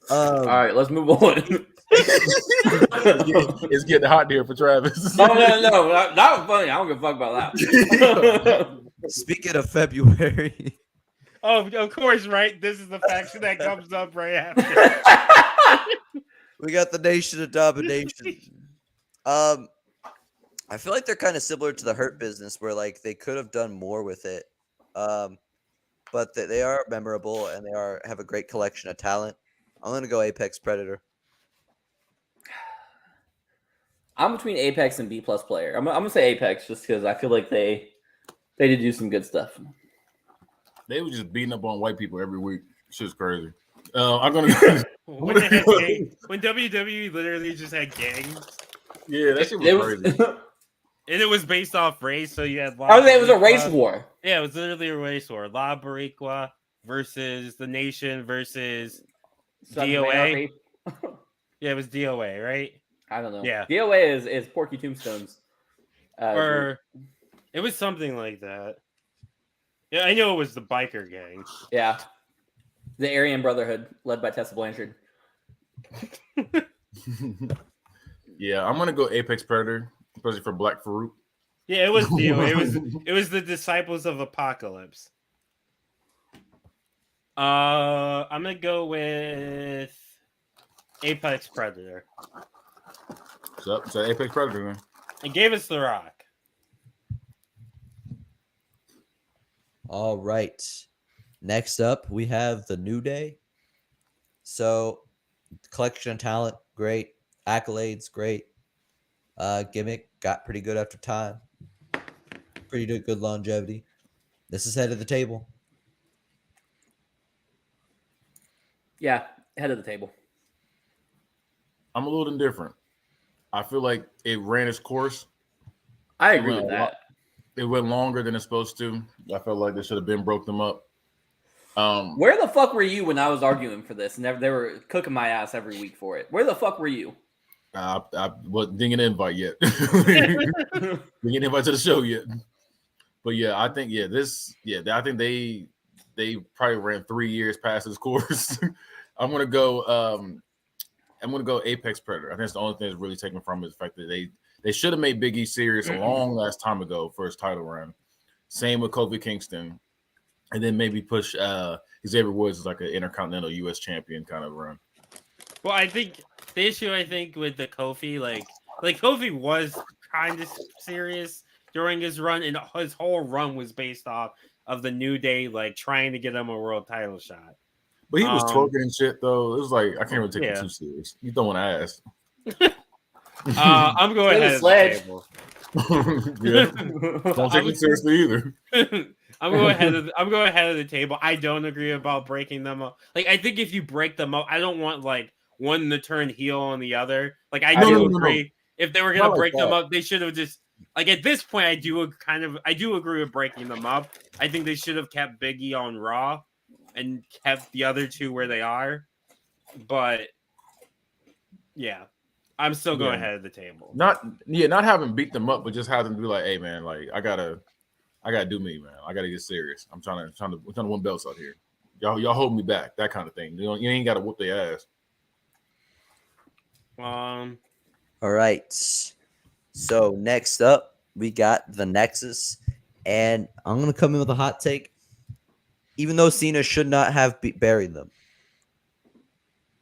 All right, let's move on. It's getting hot here for Travis. No, that was funny. I don't give a fuck about that. Speaking of February. Oh, of course, right? This is the faction that comes up right after. We got the Nation of Domination. I feel like they're kind of similar to the Hurt Business, where like they could have done more with it, but they are memorable and they have a great collection of talent. I'm gonna go Apex Predator. I'm between Apex and B+ player. I'm gonna say Apex just because I feel like they did do some good stuff. They were just beating up on white people every week. Shit's crazy. I'm gonna when WWE literally just had gangs. Yeah, that shit was crazy. And it was based off race, so you had. I would say it was a race war. Yeah, it was literally a race war. La Barriqua versus the Nation versus DOA. Yeah, it was DOA, right? I don't know. Yeah, DOA is Porky Tombstones. Or it was something like that. Yeah, I know it was the biker gang. Yeah, the Aryan Brotherhood led by Tessa Blanchard. Yeah, I'm gonna go Apex Predator, especially for Black Farouk. Yeah, it was DOA. It was the Disciples of Apocalypse. I'm gonna go with Apex Predator. So Apex Predator, man. It gave us The Rock. All right. Next up, we have the New Day. So, collection of talent, great. Accolades, great. Gimmick, got pretty good after time. Pretty good longevity. This is head of the table. Yeah, head of the table. I'm a little indifferent. I feel like it ran its course. I agree with that. It went longer than it's supposed to. I felt like they should have been broke them up. Where the fuck were you when I was arguing for this? And they were cooking my ass every week for it. Where the fuck were you? I didn't get an invite yet. Didn't get an invite to the show yet. But yeah, I think I think they probably ran 3 years past this course. I'm gonna go Apex Predator. I think that's the only thing that's really taken from it is the fact that they should have made Big E serious a long last time ago for his title run. Same with Kofi Kingston. And then maybe push Xavier Woods as like an Intercontinental U.S. champion kind of run. Well, I think the issue with the Kofi, like Kofi was kind of serious during his run, and his whole run was based off of the New Day, like trying to get him a world title shot. But he was twerking and shit, though. It was like, I can't really take it too serious. You throwing ass. I'm going ahead of the table. Yeah. Don't take it seriously either. I'm going ahead of the table. I don't agree about breaking them up. Like, I think if you break them up, I don't want like one to turn heel on the other. Like, I do agree. No. If they were gonna break them up, they should have just like at this point. I do agree with breaking them up. I think they should have kept Big E on Raw and kept the other two where they are. But yeah, I'm still going ahead of the table. Not having beat them up, but just have them be like, hey man, like I gotta do me, man. I gotta get serious. I'm trying to win belts out here. Y'all hold me back, that kind of thing. You ain't gotta whoop their ass. All right. So next up, we got the Nexus, and I'm gonna come in with a hot take. Even though Cena should not have buried them,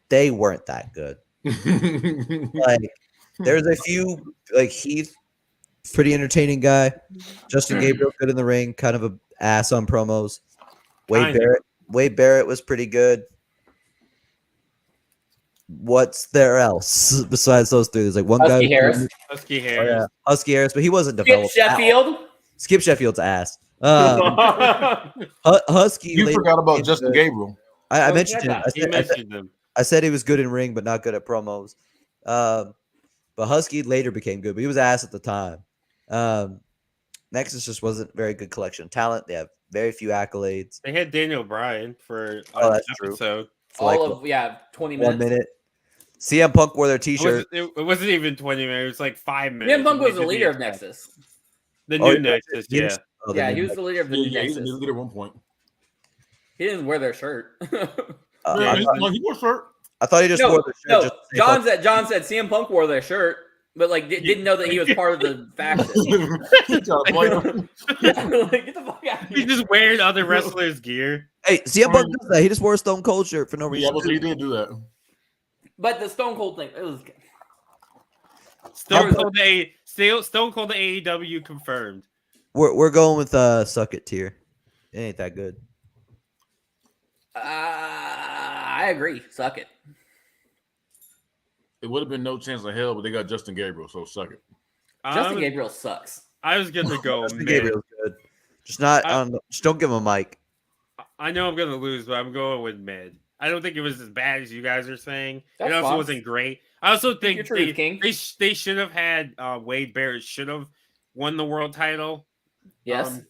they weren't that good. Like, there's a few, like Heath, pretty entertaining guy. Justin Gabriel, good in the ring, kind of a ass on promos. Wade Barrett was pretty good. What's there else besides those three? There's like one Husky guy. Harris. Husky Harris. Oh, yeah. Husky Harris, but he wasn't Skip developed. Sheffield. Skip Sheffield's ass. Husky. You forgot about Justin Gabriel. I mentioned him. He mentioned him. I said he was good in ring, but not good at promos. But Husky later became good, but he was ass at the time. Nexus just wasn't very good collection of talent. They have very few accolades. They had Daniel Bryan for that's episode. For like 20 minutes. 1 minute. CM Punk wore their T-shirt. It wasn't even 20 minutes. It was like 5 minutes. CM Punk was the leader of Nexus. The new Nexus, yeah. He was the leader of the new Nexus. He was the leader at one point. He didn't wear their shirt. He wore a shirt. I thought he just wore the shirt. John said CM Punk wore their shirt, but like didn't know that he was part of the faction. Get the fuck out of here. He's just wearing other wrestlers' gear. Hey, CM Punk does that. He just wore a Stone Cold shirt for no reason. Yeah, he did do that. But the Stone Cold thing, it was Stone Cold the AEW confirmed. We're going with suck it tier. It ain't that good. I agree. Suck it. It would have been no chance in hell, but they got Justin Gabriel, so suck it. Justin Gabriel sucks. I was gonna go Justin mid. Gabriel's good. Just not. Just don't give him a mic. I know I'm gonna lose, but I'm going with mid. I don't think it was as bad as you guys are saying. That's it also fine. wasn't great. I also think they should have had Wade Barrett should have won the world title. Yes.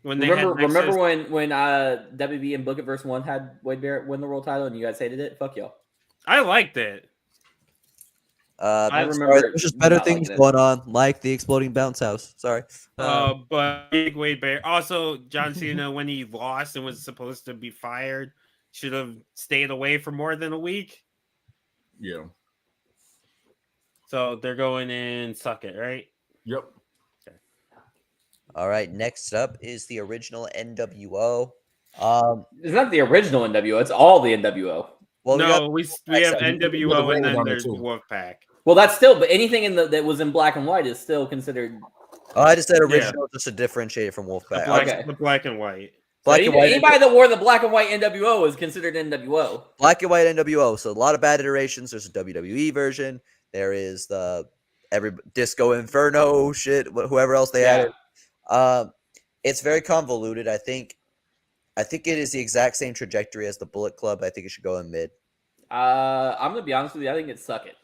When they remember when WB and Book It vs. 1 had Wade Barrett win the world title and you guys hated it? Fuck y'all. I liked it. I remember. There's just better things going on, like the exploding bounce house. Sorry. But big Wade Barrett. Also, John Cena, when he lost and was supposed to be fired, should have stayed away for more than a week. Yeah. So they're going in suck it, right? Yep. Okay. All right. Next up is the original NWO. It's not the original NWO. It's all the NWO. Well, no, we have NWO and then there's the Wolf Pack. Well, that's still, but anything that was in black and white is still considered. Oh, I just said original just to differentiate it from Wolfpack. The black and white. Anybody that wore the black and white NWO is considered NWO. Black and white NWO. So a lot of bad iterations. There's a WWE version. There is the Disco Inferno shit. Whoever else they added. It's very convoluted. I think it is the exact same trajectory as the Bullet Club. I think it should go in mid. I'm gonna be honest with you. I think it's suck it.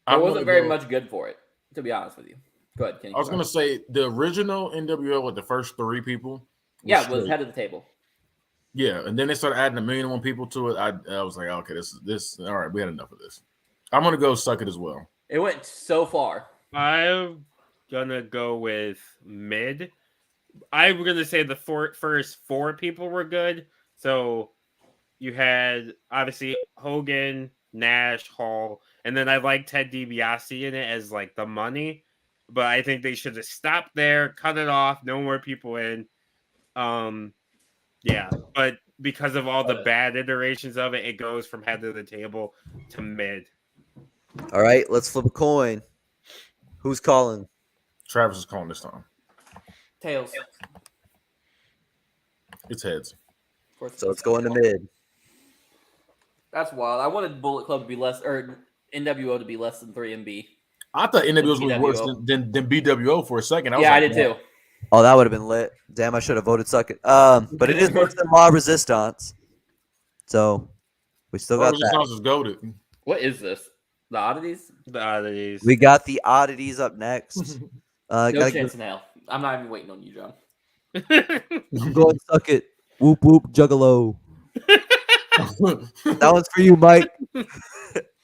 I wasn't very much good for it, to be honest with you. Go ahead, Kenny. I was going to say the original NWO with the first 3 people. Was head of the table. Yeah, and then they started adding 1,000,001 people to it. I was like, okay, this all right. We had enough of this. I'm going to go suck it as well. It went so far. I'm gonna go with mid. I'm gonna say the first 4 people were good. So you had obviously Hogan, Nash, Hall. And then I like Ted DiBiase in it as like the money, but I think they should have stopped there, cut it off, no more people in. But because of all the bad iterations of it, it goes from head of the table to mid. All right, let's flip a coin. Who's calling? Travis is calling this time. Tails. It's heads. So it's going to mid. That's wild. I wanted Bullet Club to be less, or NWO to be less than 3MB. I thought NWO was worse than BWO for a second. I did too. Oh, that would have been lit. Damn, I should have voted suck it. But it is worse than La Resistance. So we still got Resistance is goated. What is this? The oddities? The oddities. We got the oddities up next. No chance in hell. I'm not even waiting on you, John. I'm going suck it. Whoop whoop juggalo. That one's for you, Mike.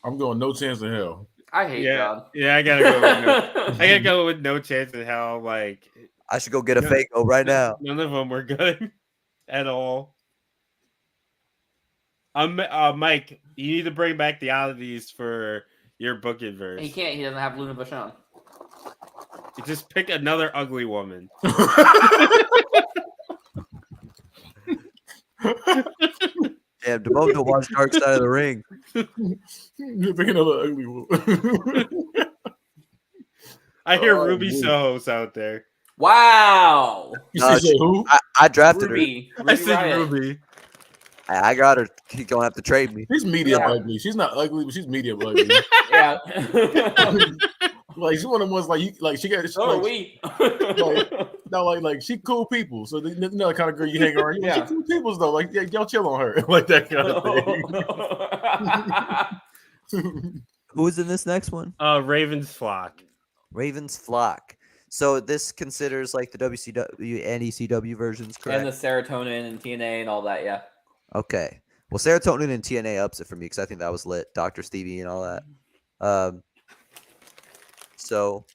I'm going no chance in hell. I hate John. Yeah, I gotta go with no chance in hell. Like I should go get a Fago right now. None of them were good at all. Mike, you need to bring back the oddities for Your book it verse. He can't. He doesn't have Luna Vachon. You just pick another ugly woman. Damn, Damone don't watch Dark Side of the Ring. You're thinking of an ugly woman. I hear Oh, Ruby dude. Soho's out there. Wow. You No, said who? I drafted her. Ruby. I said Riot. Ruby. I got her. He's gonna have to trade me. She's medium Yeah. ugly. She's not ugly, but she's medium ugly. Yeah. Like she's one of the ones like you like she got So are like, we. no like she cool people. So you know the kind of girl you hang around. You know, Yeah. she cool people's though. Like yeah, y'all chill on her like that kind of thing. Who's in this next one? Raven's Flock. Raven's Flock. So this considers like the WCW and ECW versions, correct? And the serotonin and TNA and all that, yeah. Okay. Well, serotonin and TNA ups it for me because I think that was lit. Dr. Stevie and all that. So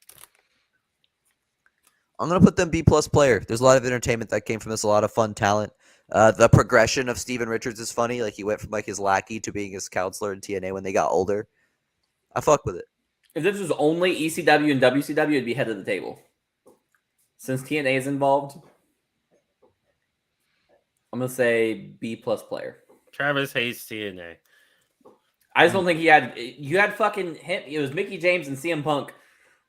I'm gonna put them B+ player. There's a lot of entertainment that came from this, a lot of fun talent. The progression of Steven Richards is funny. Like he went from like his lackey to being his counselor in TNA when they got older. I fuck with it. If this was only ECW and WCW, it'd be head of the table. Since TNA is involved, I'm gonna say B+ player. Travis hates TNA. I just don't think he had. You had fucking him. It was Mickey James and CM Punk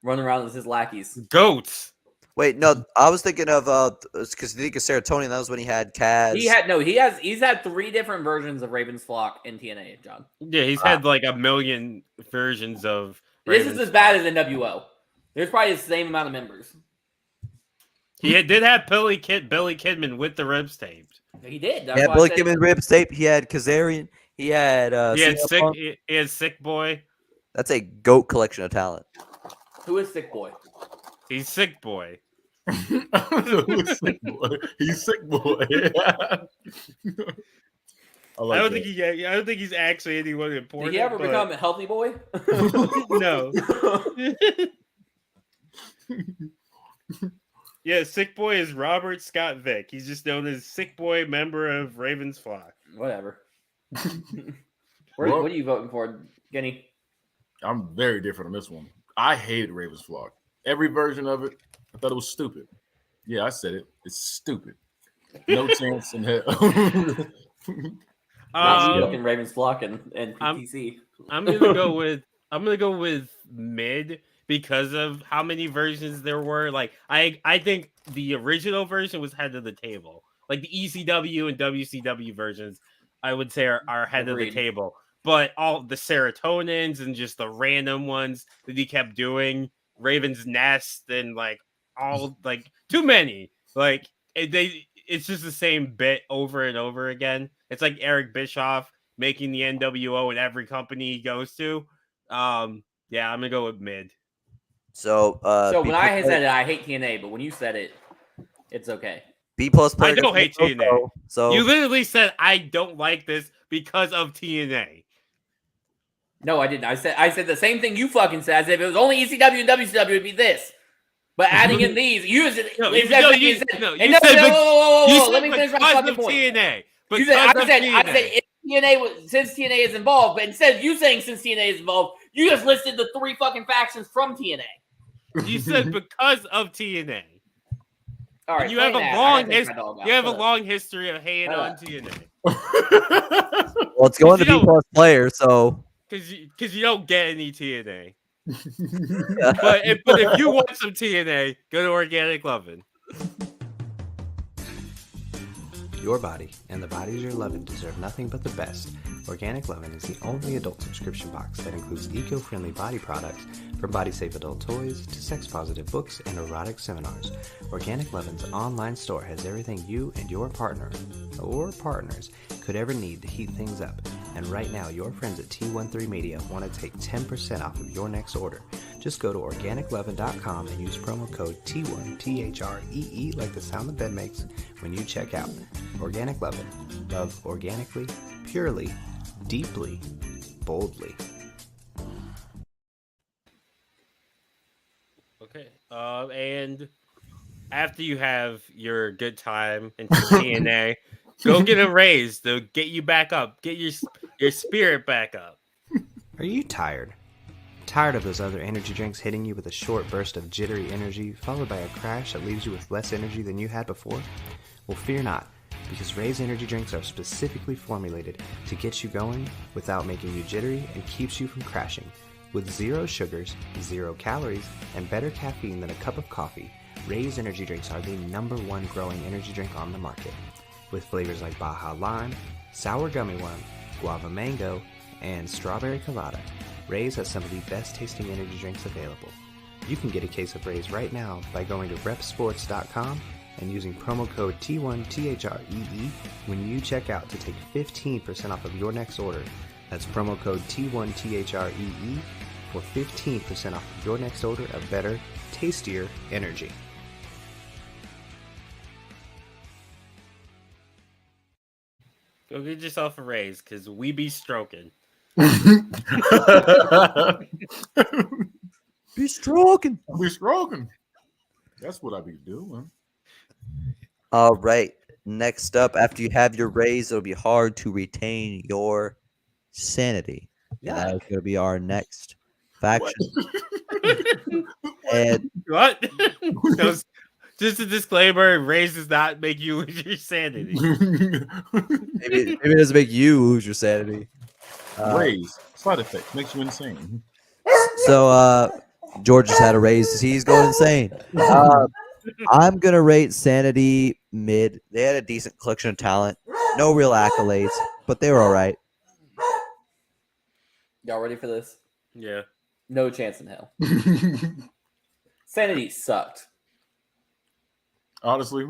running around as his lackeys. Goats. Wait, no, I was thinking of because you think of serotonin. That was when he had Kaz. He's had 3 different versions of Raven's Flock in TNA, John. Yeah, he's had like a million versions of. This Raven's is as bad as NWO. There's probably the same amount of members. He did have Billy Kidman with the ribs taped. He did. That's Yeah, why I Billy said- Kidman ribs tape. He had Kazarian. He had CM Punk. He had Sick Boy. That's a goat collection of talent. Who is Sick Boy? He's Sick Boy. I don't know who's sick boy. He's sick boy. I don't think he's actually anyone Did important. he ever but- become a healthy boy? No. Yeah, Sick Boy is Robert Scott Vick. He's just known as Sick Boy, member of Raven's Flock. Whatever. Well- What are you voting for, Guinea? I'm very different on this one. I hated Raven's Flock. Every version of it, I thought it was stupid. Yeah, I said it. It's stupid. No chance in hell. Fucking Raven's Flock and PTC. I'm gonna go with mid because of how many versions there were. Like I think the original version was head of the table. Like the ECW and WCW versions, I would say are head of the Agreed. table. But all the serotonins and just the random ones that he kept doing, Raven's Nest and like all like too many. Like it's just the same bit over and over again. It's like Eric Bischoff making the NWO in every company he goes to. Yeah, I'm gonna go with mid. So When I said it, I hate TNA, but when you said it, it's okay. B+ player. I don't hate TNA. So You literally said I don't like this because of TNA. No, I didn't. I said the same thing you fucking said. I said if it was only ECW and WCW, it'd be this. But adding in these, you said No, you you said- said you whoa, let me finish my because fucking of point. TNA. You said, Because of I TNA. said if TNA was, since TNA is involved, but instead of you saying since TNA is involved, you just listed the 3 fucking factions from TNA. You said because of TNA. All right, You have explain a that. long I gotta take my dog out. You have a Shut up. long history of hating Shut on up. TNA well, it's going to You B+ know- player. So because you don't get any TNA. But if you want some TNA, go to Organic Lovin'. Your body and the bodies you're loving deserve nothing but the best. Organic Lovin' is the only adult subscription box that includes eco-friendly body products from body-safe adult toys to sex-positive books and erotic seminars. Organic Lovin's online store has everything you and your partner or partners could ever need to heat things up. And right now, your friends at T13 Media want to take 10% off of your next order. Just go to organiclovin.com and use promo code T1, T-H-R-E-E, like the sound the bed makes when you check out. Organic Lovin'. Love organically, purely, deeply, boldly. Okay. And after you have your good time in TNA, go get a raise to get you back up. Get your spirit back up. Are you tired? Tired of those other energy drinks hitting you with a short burst of jittery energy, followed by a crash that leaves you with less energy than you had before? Well, fear not, because Ray's energy drinks are specifically formulated to get you going without making you jittery and keeps you from crashing. With 0 sugars, 0 calories, and better caffeine than a cup of coffee, Ray's energy drinks are the #1 growing energy drink on the market. With flavors like Baja Lime, Sour Gummy Worm, Guava Mango, and Strawberry Colada, Ray's has some of the best tasting energy drinks available. You can get a case of Ray's right now by going to repsports.com and using promo code T1THREE when you check out to take 15% off of your next order. That's promo code T1THREE for 15% off of your next order of better, tastier energy. Go get yourself a raise, because we be stroking. Be stroking. Be stroking. That's what I be doing. All right. Next up, after you have your raise, it'll be hard to retain your sanity. Yeah, that's going to be our next faction. And What? Just a disclaimer: raise does not make you lose your sanity. maybe it doesn't make you lose your sanity. Raise side effect makes you insane. So George just had a raise. He's going insane. I'm gonna rate sanity mid. They had a decent collection of talent. No real accolades, but they were all right. Y'all ready for this? Yeah. No chance in hell. Sanity sucked. Honestly,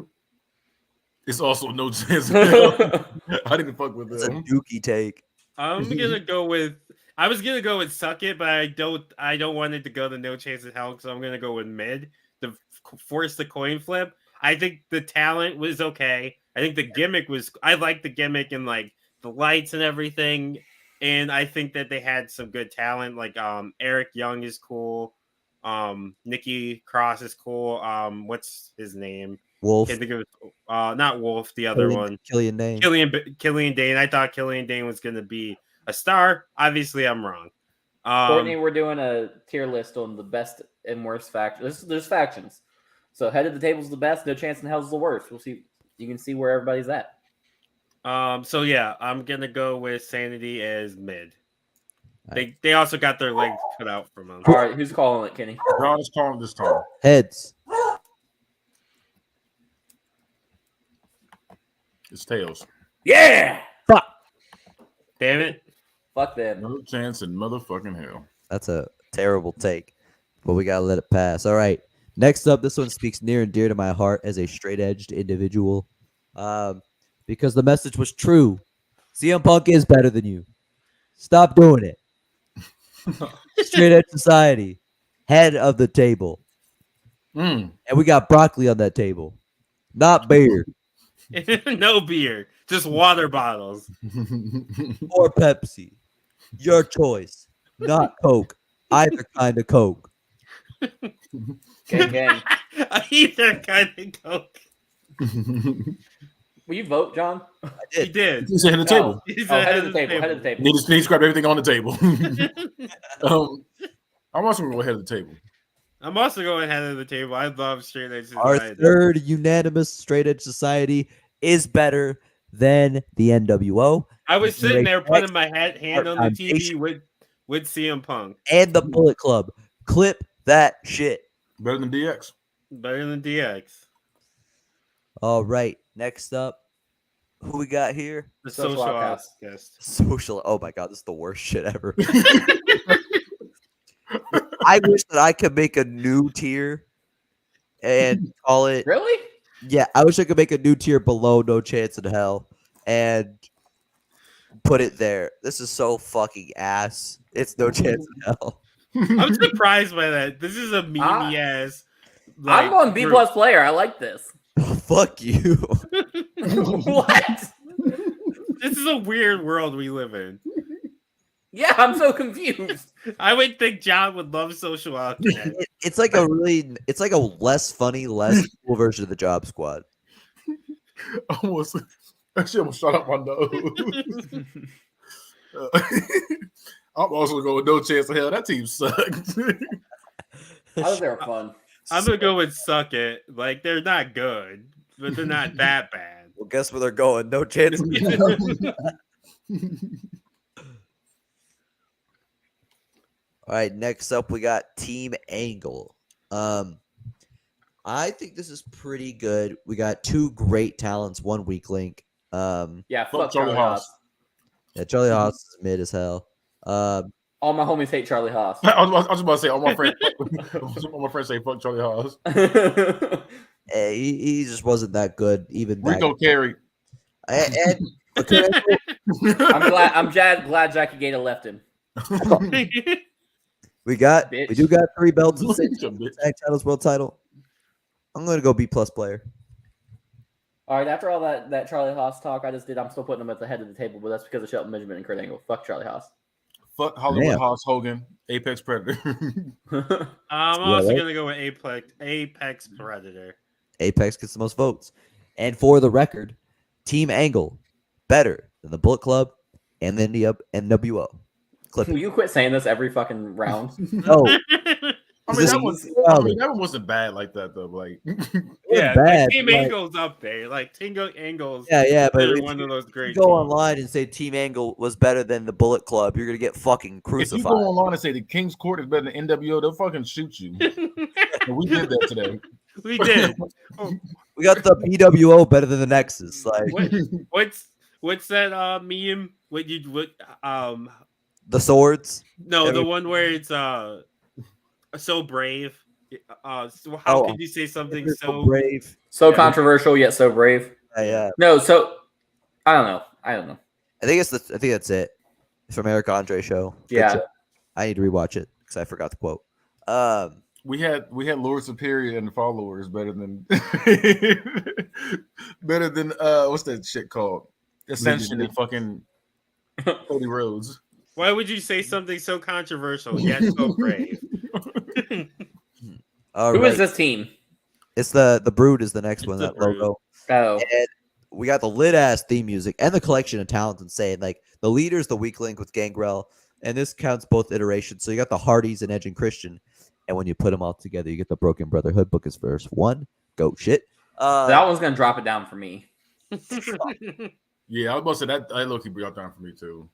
it's also no chance. I didn't fuck with It's a them. dookie take. I'm gonna go with. I was gonna go with suck it, but I don't want it to go to no chance in hell, so I'm gonna go with mid to force the coin flip. I think the talent was okay. I think the gimmick was. I like the gimmick and like the lights and everything, and I think that they had some good talent. Like Eric Young is cool. Nikki Cross is cool. What's his name? Wolf. Can't think of it. Not Wolf, the other one. Killian Dane. Killian Dane. I thought Killian Dane was going to be a star. Obviously, I'm wrong. Courtney, we're doing a tier list on the best and worst factions. There's factions. So head of the table is the best. No chance in hell is the worst. We'll see. You can see where everybody's at. So yeah, I'm gonna go with Sanity as mid. They also got their legs cut out from them. All right, who's calling it, Kenny? John is calling this time. Heads. It's tails. Yeah. Fuck. Damn it. Fuck them. No chance in motherfucking hell. That's a terrible take, but we gotta let it pass. All right. Next up, this one speaks near and dear to my heart as a straight-edged individual, because the message was true. CM Punk is better than you. Stop doing it. Straight Edge Society, head of the table, and we got broccoli on that table, not beer No beer, just water bottles. or Pepsi. Your choice, not Coke. Either kind of Coke. Gang. Either kind of Coke. Will you vote, John? He did. He's head of the table. He's Head of the table. Head of the table. Need to scrap everything on the table. I'm also gonna go ahead of the table. I'm also going head of the table. I love Straight Edge Our Society. third unanimous Straight Edge Society is better than the NWO I was sitting there putting Next my hand on the TV foundation. with CM Punk. and the Bullet Club. Clip that shit. Better than DX. Better than DX. All right. Next up, who we got here? The Social social outcast. outcast. Social. Oh my god, this is the worst shit ever. I wish that I could make a new tier and call it. Really? Yeah, I wish I could make a new tier below No Chance in Hell and put it there. This is so fucking ass. It's No Chance in Hell. I'm surprised by that. This is a meme ass. I'm going B plus player. I like this. Fuck you. What? This is a weird world we live in. Yeah, I'm so confused. I would think John would love social outcast. It's like a less funny, less cool version of the Job Squad. Actually almost shot up my nose. I'm also gonna go with No Chance in Hell. That team sucked. I thought they were fun. I'm gonna go with Suck It. Like they're not good, but they're not that bad. Well, guess where they're going? No chance. All right, next up we got Team Angle. I think this is pretty good. We got two great talents, one weak link. Yeah, Fuck fuck Charlie Charlie Haas. Haas. Yeah, Charlie Haas is mid as hell. All my homies hate Charlie Haas. I was just about to say, all my friends say fuck Charlie Haas. He just wasn't that good, even back. Rico Carey. And okay, I'm glad Jackie Gator left him. we do got 3 belts and 6 Bitch. tag titles, world title. I'm gonna go B+ player. All right, after all that Charlie Haas talk I just did, I'm still putting him at the head of the table, but that's because of Shelton Benjamin and Kurt Angle. Fuck Charlie Haas. Fuck Hollywood Damn. Haas Hogan, Apex Predator. I'm also right? gonna go with Apex Predator. Apex gets the most votes. And for the record, Team Angle better than the Bullet Club and the NWO. Clip Will it. you quit saying this every fucking round? No, I mean, This that, is- that one wasn't bad like that though. Like, Yeah, bad, like Team like- Angle's up there. Like Team Angle's yeah, but they're if one you of those great go teams. online and say Team Angle was better than the Bullet Club, you're gonna get fucking if you crucified. go online and say the King's Court is better than NWO, they'll fucking shoot you. And we did that today. We did. We got the BWO better than the Nexus. Like What's that meme? What the swords. no, Every- the one where it's so brave. So how Oh, could you say something They're so brave. So Yeah. controversial yet so brave. Yeah. No, so I don't know. I I think that's it. It's from Eric Andre show. Good Yeah. show. I need to rewatch it because I forgot the quote. We had Lord Superior and the followers better than what's that shit called? Ascension and fucking Cody Rhodes. Why would you say something so controversial yet so brave? All Who right. is this team? It's the Brood is the next one. the That Brood. logo. Oh, And we got the lit ass theme music and the collection of talents insane. Like the leader's the weak link with Gangrel, and this counts both iterations. So you got the Hardys and Edge and Christian, and when you put them all together, you get the Broken Brotherhood. Book is verse 1. Go shit. that one's gonna drop it down for me. Yeah, I was about to say that low key brought down for me too.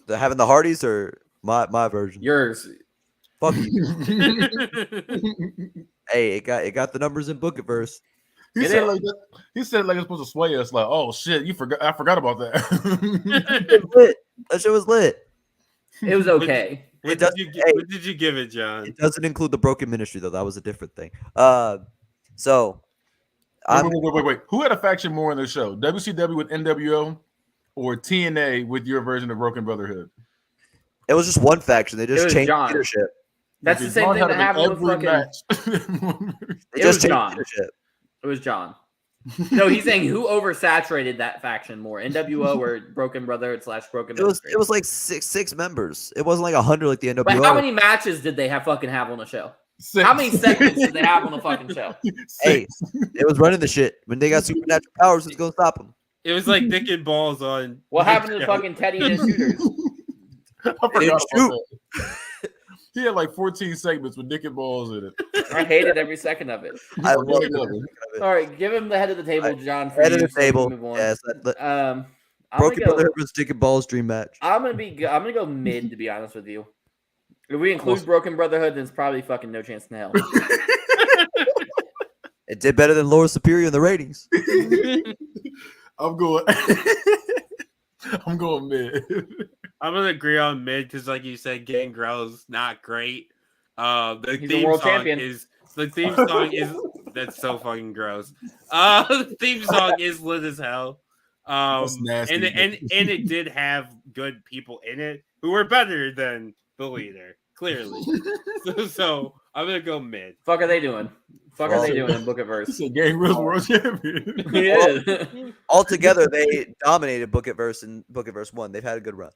Having the Hardys or my version. Yours. Fuck you. Hey, it got the numbers in Book it verse. He Get said it? like that. He said like it's supposed to sway us. Like, oh shit, I forgot about that. It was lit. That shit was lit. It was okay. What It does- what did you give it, John? It doesn't include the Broken Ministry though. That was a different thing. So Wait. Who had a faction more in the show? WCW with NWO or TNA with your version of Broken Brotherhood? it was just one faction. They It just was changed John. leadership. That's the same thing that happened with fucking. They It just was changed John. leadership. It was John. No, he's saying who oversaturated that faction more, NWO or Broken Brotherhood / Broken It was Ministry? like six members. It wasn't like 100 like the NWO. But how many matches did they have on the show? How many segments did they have on the fucking show? Hey, it was running the shit. When they got supernatural powers, who's gonna stop them? It was like Dick and Balls on. What happened to fucking Teddy and the Shooters? I forgot about that. He had like 14 segments with Dick and Balls in it. I hated every second of it. I love love it. it. All right, give him the head of the table, John. For Head of you, the so we table. move on. Yes. I'm Broken gonna go. Brotherhood was Dick and Balls dream match. I'm gonna go mid, to be honest with you. If we include Broken Brotherhood, then it's probably fucking no chance in hell. It did better than Lower Superior in the ratings. I'm going. I'm going mid. I'm gonna agree on mid because, like you said, Gangrel's not great. The He's a theme world song champion. is that's so fucking gross. The theme song is lit as hell. That's nasty. And it did have good people in it who were better than the leader, clearly. so I'm gonna go mid. Fuck are they doing? Fuck are Well- they doing in Book of He Verse? said Gangrel's world champion. He is. Altogether, they dominated Book it Verse and Book it Verse 1. They've had a good run.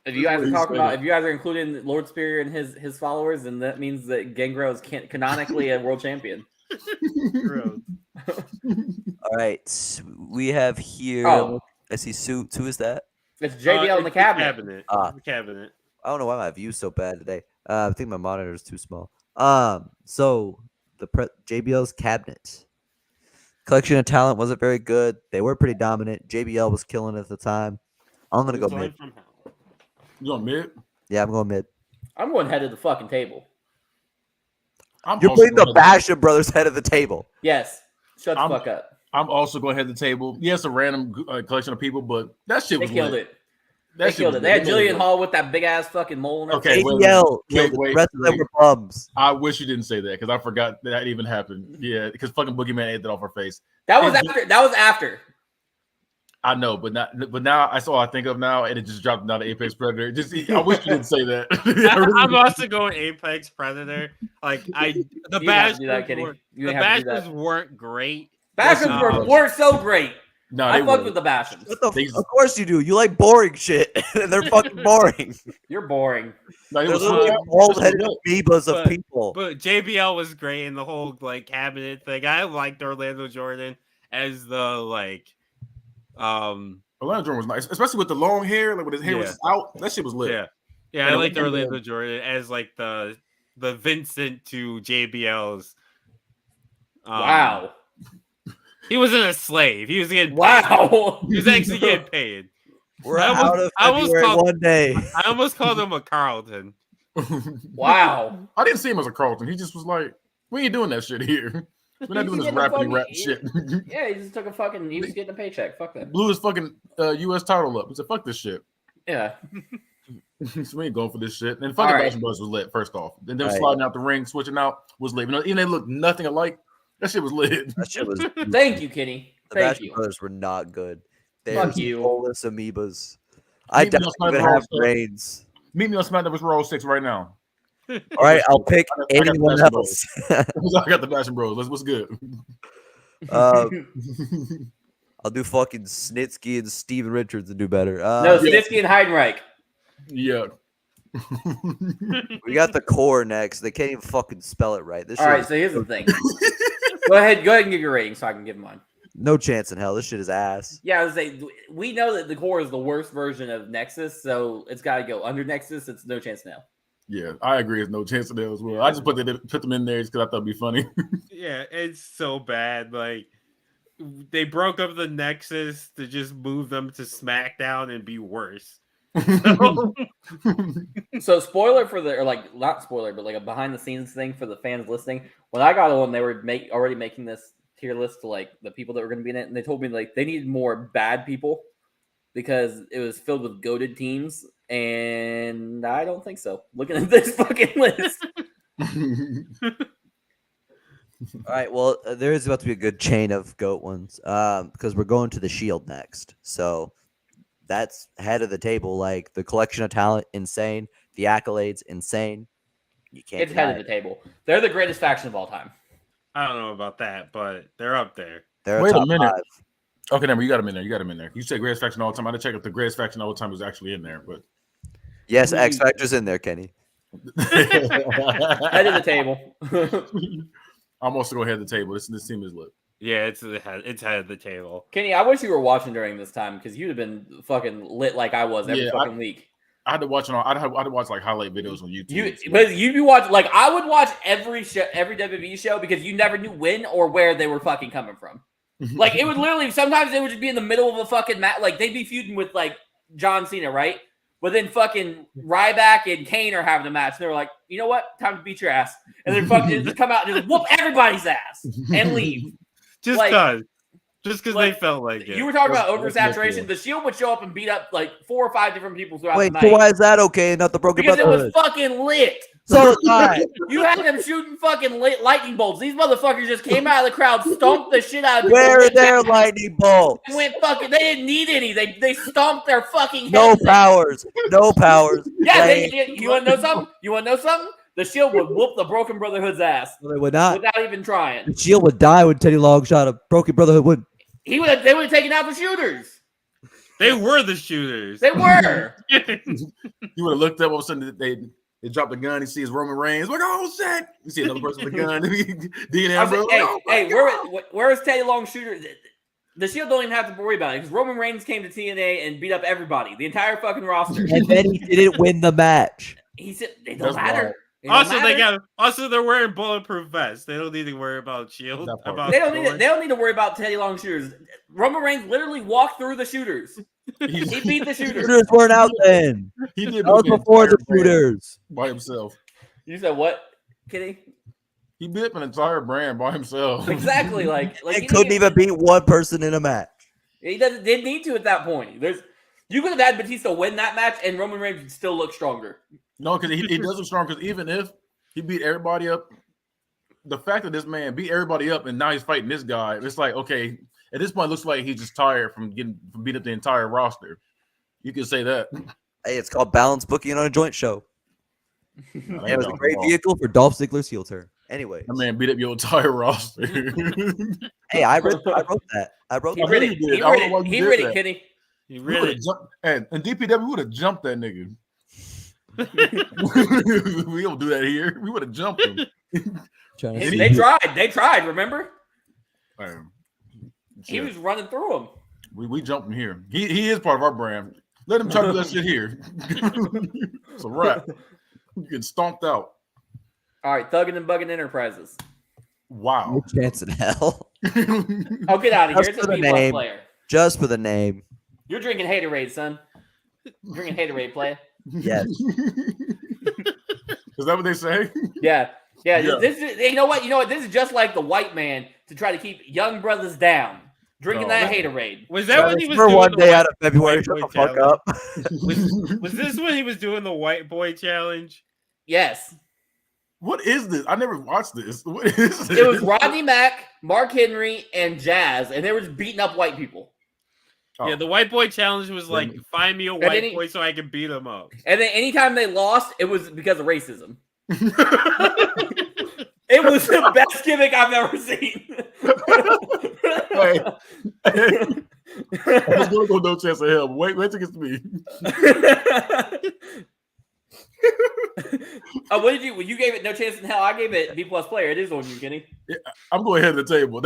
If you guys are talking about, if you guys are including Lord Superior and his followers, then that means that Gangrel is canonically a world champion. Gross. All right. We have here. Oh. I see Suits. Who is that? It's JBL in the It's cabinet. cabinet. Ah. The cabinet. I don't know why my view's so bad today. I think my monitor is too small. So the JBL's cabinet collection of talent wasn't very good. They were pretty dominant. JBL was killing it at the time. I'm gonna go mid. From hell. You going mid? Yeah, I'm going mid. I'm going head of the fucking table. You're putting the Basham brothers head of the table. Yes. Shut the fuck up. I'm also going to head the table. Yes, a random collection of people, but that shit They was killed lit. it. They killed it. They had Jillian Hall with that big ass fucking mole in her Okay, face. wait, ABL wait, killed it. wait, The rest of them wait. were bums. I wish you didn't say that because I forgot that even happened. Yeah, because fucking Boogeyman ate that off her face. That was after. That was after. I know, but now I saw. I think of now, and it just dropped down to Apex Predator. Just I wish you didn't say that. I'm also going Apex Predator. Like the You have to do that, Kenny. You have to do that. Bashers weren't great. Bashams were so great. No, I they fucked were. with the Bashams. What the They- of course you do. You like boring shit. They're fucking boring. You're boring. No, it They're was literally fun. bald-headed amoebas of But- people. But JBL was great in the whole like cabinet thing. I liked Orlando Jordan as the Orlando Jordan was nice, especially with the long hair, like with his hair Yeah. was out. That shit was lit. yeah. I And liked it was- Orlando Jordan as like the Vincent to JBL's. Wow. He wasn't a slave. He was getting paid. Wow. He was actually getting paid. We're I almost- out of I almost February called- one day. I almost called him a Carlton. Wow. I didn't see him as a Carlton. He just was like, "We ain't doing that shit here. We're not He's doing this getting a rappity fucking- rap shit." Yeah, he just took a fucking. He was getting a paycheck. Fuck that. Blew his fucking U.S. title up. He said, "Fuck this shit." Yeah. So we ain't going for this shit. And fucking All right. Basham Brothers was lit. First off, then them All right. sliding out the ring, switching out was lit. Even they looked nothing alike. That shit was lit. That shit was. Thank you, Kenny. The Thank Basham you. brothers were not good. They Fuck were you. soulless amoebas. I Meet me on definitely SmackDown would Raw have 6. brains. Meet me on SmackDown vs. Raw 6 right now. All right, I'll pick I got the anyone Basham else. I got the Basham Bros. What's good? I'll do fucking Snitsky and Steven Richards and do better. No, Snitsky and Heidenreich. Yeah. We got the core next. They can't even fucking spell it right. This All shit right, is so here's the thing. Go ahead and give your rating so I can give mine. no chance in hell. This shit is ass. Yeah, I was say we know that the core is the worst version of Nexus, so it's got to go under Nexus. It's no chance now. Yeah, I agree. There's no chance of that as well. I just put them in there just because I thought it'd be funny. Yeah, it's so bad. Like they broke up the Nexus to just move them to SmackDown and be worse. So spoiler for the, or like not spoiler, but like a behind the scenes thing for the fans listening. When I got on, they were already making this tier list to like the people that were going to be in it, and they told me like they needed more bad people because it was filled with goated teams, and I don't think so. Looking at this fucking list, All right, well, there is about to be a good chain of GOAT ones because we're going to the Shield next. So that's head of the table. Like the collection of talent, insane. The accolades, insane. You can't. it's head of the table. They're the greatest faction of all time. I don't know about that, but they're up there. They're Wait a top minute. 5. Okay, never. You got him in there. You got him in there. You said greatest faction all the time. I had to check if the greatest faction all the time was actually in there, but Yes, X Factor's in there, Kenny. Head of the table. I'm also going to head the table. This team is lit. Yeah, it's head of the table. Kenny, I wish you were watching during this time because you'd have been fucking lit like I was every Yeah, fucking week. I had to watch it on. I had to watch like highlight videos on YouTube. But you'd be watching, like I would watch every show, every WWE show because you never knew when or where they were fucking coming from. Like it would literally sometimes they would just be in the middle of a fucking match. Like they'd be feuding with like John Cena, right? But then fucking Ryback and Kane are having a match. And they were like, you know what? Time to beat your ass. And then fucking just come out and just whoop everybody's ass and leave. Just Like- because like, they felt like it. You were talking about That's oversaturation. cool. The Shield would show up and beat up like 4 or 5 different people throughout Wait, the so night. why is that okay? Not the Broken Because it was Brotherhood. fucking lit. So it's not. You had them shooting fucking lightning bolts. These motherfuckers just came out of the crowd, stomped the shit out of people. Where are went their back, lightning bolts? Went fucking. They didn't need any. They stomped their fucking heads. No in. powers. No powers. Yeah, They- you want to know something? You want to know something? The Shield would whoop the Broken Brotherhood's ass No, they would not. without even trying. The Shield would die when Teddy Long shot a Broken Brotherhood would. They would have taken out the shooters. They were the shooters. They were. You would have looked up all of a sudden they dropped the gun. He sees Roman Reigns. Like, oh shit! You see another person with a gun. I DNA, was bro. like, Oh, my hey, God. where is Teddy Long shooter? The Shield don't even have to worry about it because Roman Reigns came to TNA and beat up everybody, the entire fucking roster. And then he didn't win the match. He said it That's don't matter. wild. It don't matter. they're wearing bulletproof vests. They don't need to worry about Shield. That part. About They don't need to worry about Teddy Long shooters. Roman Reigns literally walked through the shooters. He beat the shooters. Shooters weren't out then. He did That was beat before the entire brand shooters. by himself. You said what, Kitty? He beat up an entire brand by himself. Exactly. Like He couldn't even beat one person in a match. He didn't need to at that point. You could have had Batista win that match, and Roman Reigns would still look stronger. No, because he does look strong. Because even if he beat everybody up, the fact that this man beat everybody up and now he's fighting this guy, it's like, okay, at this point, it looks like he's just tired from beat up the entire roster. You can say that. Hey, it's called balance booking on a joint show. No, It was a great vehicle for Dolph Ziggler's heel turn. Anyway, That man beat up your entire roster. hey, I wrote that. I wrote He that. read you it. did. He I don't read know why it. you He did read it, that. Kitty. You We would've really? jumped, and DPW would have jumped that nigga. We don't do that here. We would have jumped him. Trying to see They who- tried. They tried. Remember? He Shit. was running through them. We jumped him here. He is part of our brand. Let him try to do that shit here. It's a wrap. You get stomped out. All right, Thuggin' and Buggin' Enterprises. Wow. No chance in hell. Oh, get out of here! Just It's for a the B+ name. player. Just for the name. You're drinking Haterade, son. Drinking Haterade, player. Yes. Is that what they say? Yeah. Yeah. This is. You know what? This is just like the white man to try to keep young brothers down. Drinking Oh, that man. Haterade. Was that when he was for doing one the day white- out of February? white Shut boy the fuck challenge? up. Was this when he was doing the white boy challenge? Yes. What is this? I never watched this. What is this? It was Rodney Mack, Mark Henry, and Jazz, and they were just beating up white people. Oh. Yeah, the white boy challenge was like, find me a then white he- boy so I can beat him up. And then anytime they lost, it was because of racism. It was the best gimmick I've ever seen. Hey. I was gonna go no chance of hell. But wait till it gets to me. What did you? When you gave it no chance in hell, I gave it B+ player. It is on you, Kenny. I'm going ahead of the table.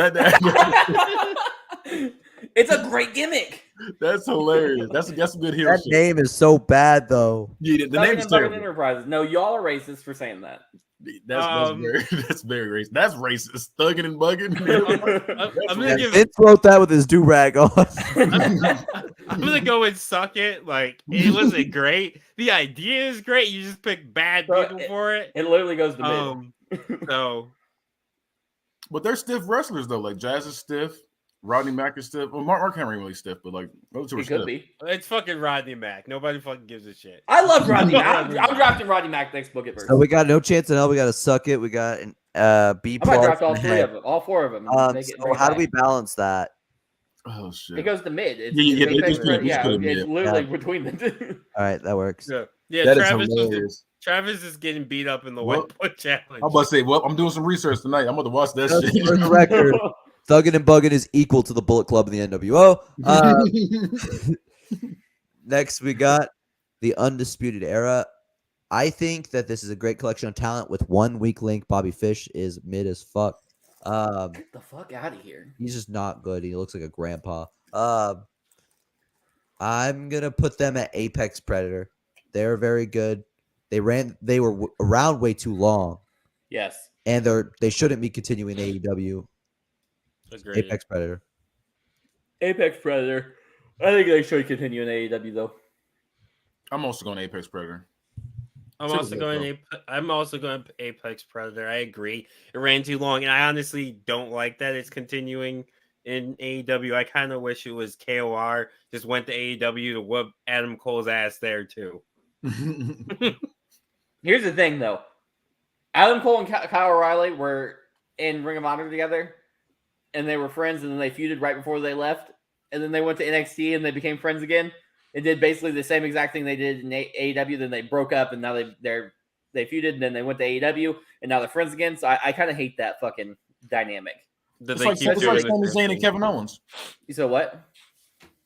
It's a great gimmick. That's hilarious. That's a good heel That shit. name is so bad, though. Yeah, the Thuggin' name is and Buggin' terrible. Enterprises. No, y'all are racist for saying that. That's very racist. That's racist. Thugging and bugging. I'm Yeah, gonna give Vince wrote that with his do rag on. I'm gonna go and suck it. Like it wasn't great. The idea is great. You just pick bad Bro, people for it. It literally goes to mid. So But they're stiff wrestlers though. Like Jazz is stiff. Rodney Mack is stiff. Well, Mark Henry really stiff, but like those two are It could stiff. be. it's fucking Rodney Mack. Nobody fucking gives a shit. I love Rodney Mack. I'm drafting Rodney Mack next book at first. So we got no chance in hell. We got to suck it. We got an B+. I might draft all and a three head. of them, all four of them. and make it- So bring it how do back. we balance that? Oh shit. It goes to mid. It's, Yeah, it's they Apex just put it- Pro- yeah, just put it it's mid. literally between the two. All right, that works. Yeah. That is Travis hilarious. Travis is getting beat up in the Well, white boy challenge. I'm about to say, well, I'm doing some research tonight. I'm about to watch that Just shit. for the record, Thuggin' and Buggin' is equal to the Bullet Club in the NWO. Next, we got the Undisputed Era. I think that this is a great collection of talent with one weak link. Bobby Fish is mid as fuck. Get the fuck out of here. He's just not good. He looks like a grandpa. I'm gonna put them at Apex Predator. They're very good. They were around way too long, Yes. and they shouldn't be continuing AEW. Agreed. Apex Predator. Apex Predator. I think they should continue in AEW though. I'm also going Apex Predator. I'm Super also good, going. I'm also going Apex Predator. I agree. It ran too long, and I honestly don't like that it's continuing in AEW. I kind of wish it was KOR just went to AEW to whoop Adam Cole's ass there too. Here's the thing though. Adam Cole and Kyle O'Reilly were in Ring of Honor together, and they were friends, and then they feuded right before they left, and then they went to NXT and they became friends again. They did basically the same exact thing they did in AEW. Then they broke up, and now they feuded, and then they went to AEW, and now they're friends again. So I kind of hate that fucking dynamic. That It's they like, keep it's doing like this. Sami Zayn and Kevin Owens. You said what?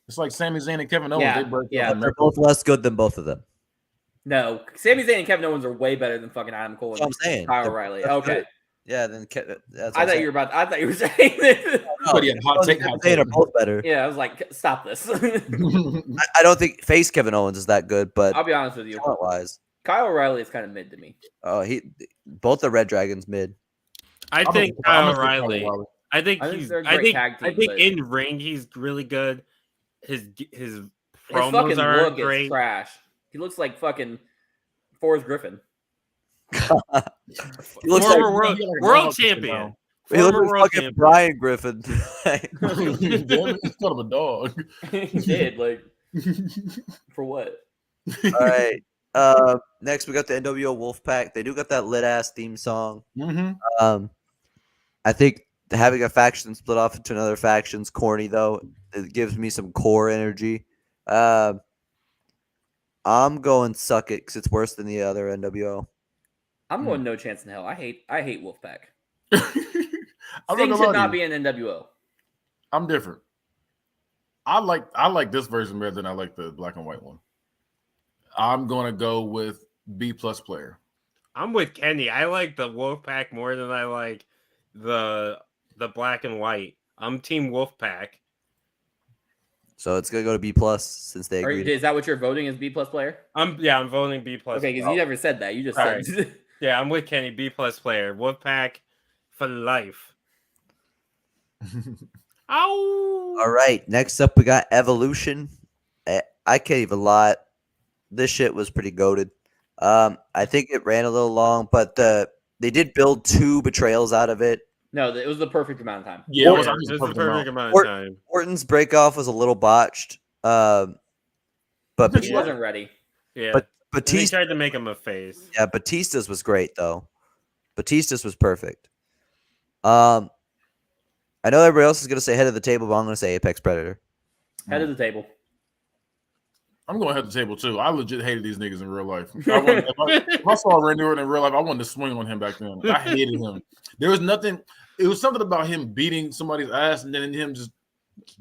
It's like Sami Zayn and Kevin Owens. Yeah, They break yeah. up. They're both less good than both of them. No, Sami Zayn and Kevin Owens are way better than fucking Adam Cole That's what I'm and saying. Kyle They're- O'Reilly. that's Okay. good. Yeah, then I thought you were saying this. But yeah, hot take. They are both better. Yeah, I was like, stop this. I don't think face Kevin Owens is that good, but I'll be honest with you. talent wise, Kyle O'Reilly is kind of mid to me. oh, both the Red Dragons mid. I think Kyle O'Reilly. I think he's. they're a I great think. tag team, I think but- in ring he's really good. His His promos fucking are look great. is trash. He looks like fucking Forrest Griffin. He looks like Former world champion. he looks Former like world fucking champion. Brian Griffin. Damn it, he's kind of a dog. He did, like, for what? All right. Next we got the NWO Wolf Pack. They do got that lit ass theme song. I think having a faction split off into another faction's corny though. It gives me some core energy. I'm going suck it because it's worse than the other NWO. I'm going no chance in hell. I hate Wolfpack. I'm Sting not should gonna not lie be an NWO. I'm different. I like this version better than I like the black and white one. I'm gonna go with B+ player. I'm with Kenny. I like the Wolfpack more than I like the black and white. I'm Team Wolfpack. So it's gonna go to B+ since they agreed. Is that what you're voting as B+ player? I'm voting B+. Okay, because you never said that. You just All said. Yeah, I'm with Kenny. B+ player. Wolfpack for life. Ow! All right. Next up, we got Evolution. I can't even lie. This shit was pretty goated. I think it ran a little long, but they did build 2 betrayals out of it. No, it was the perfect amount of time. Yeah, It was the perfect amount of time. Orton's breakoff was a little botched. But He wasn't ready. Yeah. But And they Batista, tried to make him a face. yeah, Batista's was great though. Batista's was perfect. I know everybody else is gonna say head of the table, but I'm gonna say Apex Predator. Head of the table. I'm going to head the table too. I legit hated these niggas in real life. If I saw Randy Orton in real life, I wanted to swing on him back then. I hated him. There was nothing. It was something about him beating somebody's ass and then him just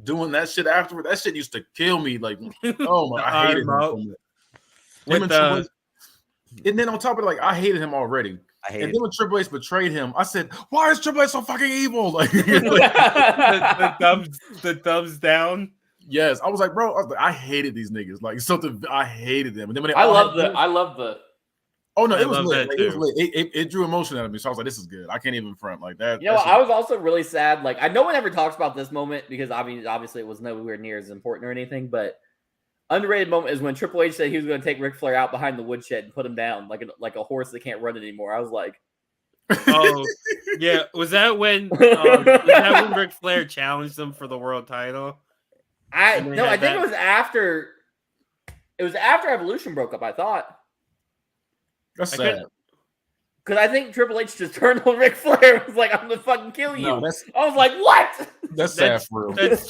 doing that shit afterward. That shit used to kill me. Like, oh my, I hated him so much. And then on top of it, like, I hated him already. And then when Triple H betrayed him, I said, "Why is Triple H so fucking evil?" Like, the thumbs down. Yes, I was like, bro, I hated these niggas. Like something, I hated them. And then when I love the. Oh no, I it was love lit. that Like, too. it was lit. It drew emotion out of me. So I was like, this is good. I can't even front like that. You know, I was also really sad. Like, no one ever talks about this moment because obviously it was nowhere near as important or anything. But underrated moment is when Triple H said he was going to take Ric Flair out behind the woodshed and put him down like a horse that can't run anymore. I was like, Oh, yeah. Was that when Ric Flair challenged him for the world title? I think it was after. It was after Evolution broke up. I thought. That's sad. Because I think Triple H just turned on Ric Flair and was like, "I'm gonna fucking kill you." No, I was like, "What?" that's sad for real. It's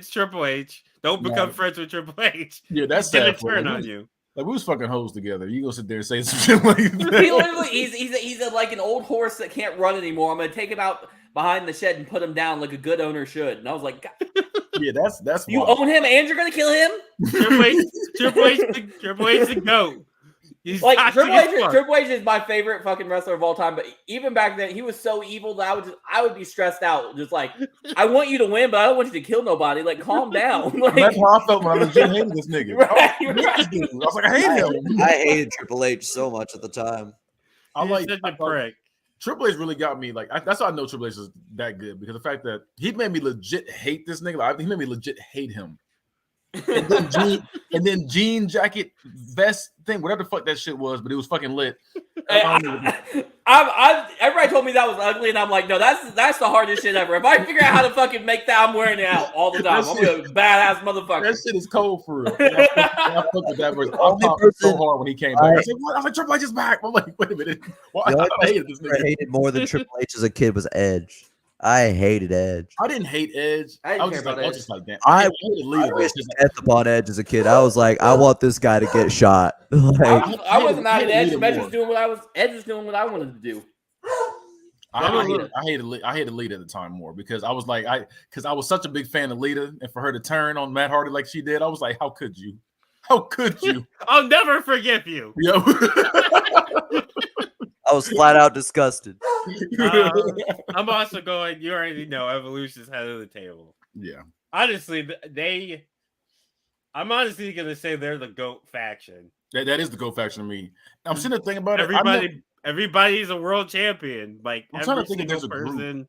Triple H. Don't become friends with Triple H. Yeah, that's He's gonna sad for turn real. on you. Like we was fucking hoes together. You go sit there and say some shit like He that. literally, he's like an old horse that can't run anymore. I'm gonna take him out behind the shed and put him down like a good owner should. And I was like, God, Yeah, that's you wild. own him and you're gonna kill him? Triple H the GOAT. He's Like toxic as fuck. Triple H is my favorite fucking wrestler of all time. But even back then, he was so evil that I would be stressed out. Just like, I want you to win, but I don't want you to kill nobody. Like, calm down. Like, That's how I felt when I legit hated this nigga. Right, I was like, I hate him. I hated Triple H so much at the time. I He's like such a prick. Triple H really got me. Like that's how I know Triple H is that good because the fact that he made me legit hate this nigga. Like, he made me legit hate him. And then jean jacket vest thing, whatever the fuck that shit was, but it was fucking lit. Everybody told me that was ugly, and I'm like, no, that's the hardest shit ever. If I figure out how to fucking make that, I'm wearing it out all the time. I'm a badass motherfucker. That shit is cold for real. I fucked with that verse. I popped so hard when he came back. I said, "What?" I was like, "Triple H is back." I'm like, "Wait a minute." Well, I hated this I nigga. hated more than Triple H as a kid was Edge. I hated Edge. I didn't hate Edge. I didn't was care about I was Edge. just like that. I hated Lita. wished death upon Edge as a kid. I was like, I want this guy to get shot. Like, I wasn't mad at Edge. Lita Edge more. was doing what I wanted to do. I hated Lita at the time more because I was like, I was such a big fan of Lita, and for her to turn on Matt Hardy like she did, I was like, how could you? How could you? I'll never forgive you. Yo. I was flat out disgusted. I'm also going. You already know Evolution's head of the table. Yeah. Honestly, I'm honestly gonna say they're the GOAT faction. That is the GOAT faction to me. I'm sitting there thinking about it. Everybody's a world champion. Like I'm trying every to think if single there's a group. person.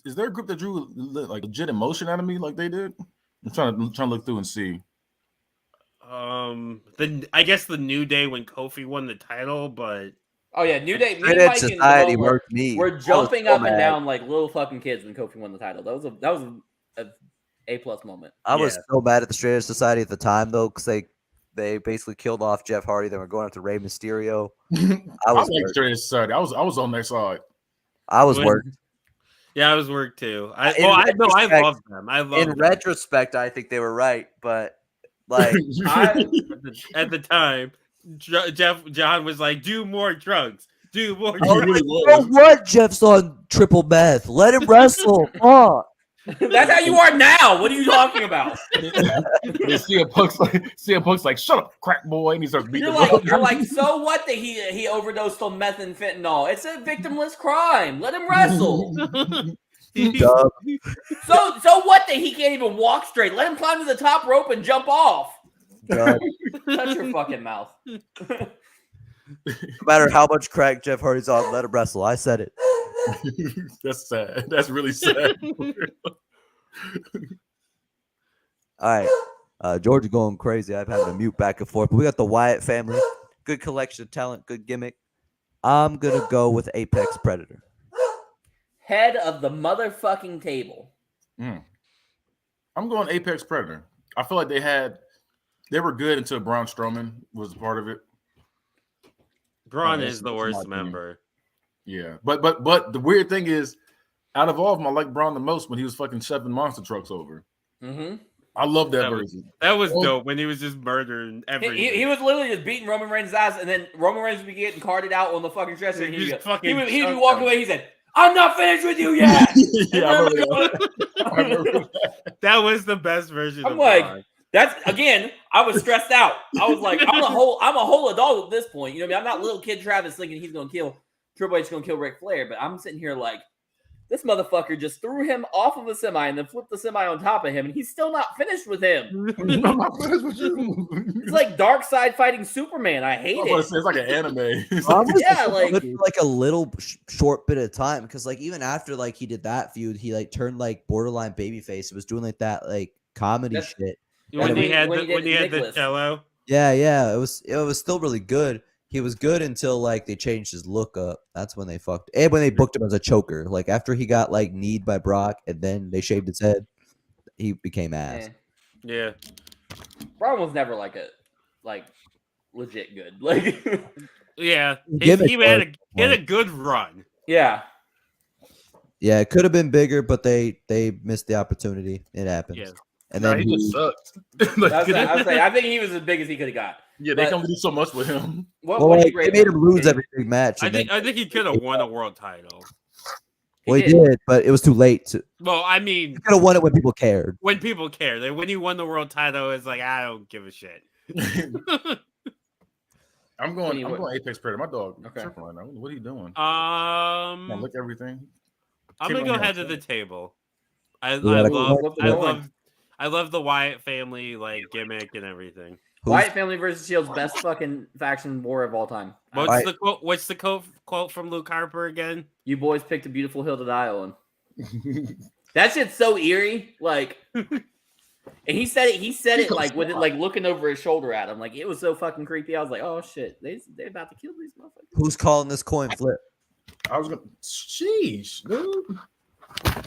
Is there a group that drew like legit emotion out of me like they did? I'm trying to look through and see. I guess the New Day when Kofi won the title, but Oh yeah, New Day. Me Straight and Edge Mike and Society Devon worked me. We're jumping so up and mad. down like little fucking kids when Kofi won the title. That was a A+ moment. I was so mad at the Straight Edge Society at the time though, because they basically killed off Jeff Hardy. They were going after Rey Mysterio. I was like Straight Edge Society. I was on their side. I was worked. Yeah, I was worked too. I love them. In retrospect, I think they were right, but like at the time, John was like, "Do more drugs. Do more oh, drugs." so what? Jeff's on triple meth. Let him wrestle. Oh. That's how you are now. What are you talking about? CM Punk's like, shut up, crack boy, and he starts beating. You're like, so what that he overdosed on meth and fentanyl? It's a victimless crime. Let him wrestle. so what that he can't even walk straight? Let him climb to the top rope and jump off. Shut your fucking mouth. No matter how much crack Jeff Hardy's on, let him wrestle. I said it. That's sad. That's really sad. All right. George is going crazy. I've had to mute back and forth. But we got the Wyatt family. Good collection of talent. Good gimmick. I'm going to go with Apex Predator. Head of the motherfucking table. I'm going Apex Predator. I feel like they were good until Braun Strowman was a part of it. Braun is the worst member. Yeah, but the weird thing is, out of all of them, I like Braun the most when he was fucking shoving monster trucks over. Mm-hmm. I love that version. That was dope when he was just murdering everything. He was literally just beating Roman Reigns' ass, and then Roman Reigns would be getting carted out on the fucking dresser. And he'd be walking away. He said, "I'm not finished with you yet." That was the best version. I'm like, Braun. That's again. I was stressed out. I was like, I'm a whole adult at this point. You know what I mean? I'm not little kid Travis thinking he's gonna kill Triple H, gonna kill Ric Flair, but I'm sitting here like, this motherfucker just threw him off of a semi and then flipped the semi on top of him, and he's still not finished with him. I'm not finished with you. It's like Dark Side fighting Superman. I hate it. It's like an anime. Yeah, like a little short bit of time, because like even after like he did that feud, he like turned like borderline babyface. It was doing like that like comedy shit. When he had the cello. Yeah, it was still really good. He was good until like they changed his look up. That's when they fucked. And when they booked him as a choker, like after he got like kneed by Brock and then they shaved his head, he became ass. Yeah. Braun was never like legit good. Like yeah, he had a good run. Yeah. Yeah, it could have been bigger, but they missed the opportunity. It happened. Yeah. And then he just sucked. I think he was as big as he could have got. Yeah, they can only do so much with him. They made him lose every big match. I think he could have won a world title. Well, he did, but it was too late. Well, I mean, he could have won it when people cared. When people care, when he won the world title, it's like I don't give a shit. I'm going Apex Predator. My dog. Okay. Right now. What are you doing? Look everything. I'm gonna go head to the table. I love the Wyatt family like gimmick and everything. Wyatt family versus Shield's best fucking faction war of all time. What's the quote from Luke Harper again? You boys picked a beautiful hill to die on. That shit's so eerie. Like, and he said it like with it like looking over his shoulder at him. Like it was so fucking creepy. I was like, oh shit, they're about to kill these motherfuckers. Who's calling this coin flip? I was gonna. Sheesh, dude.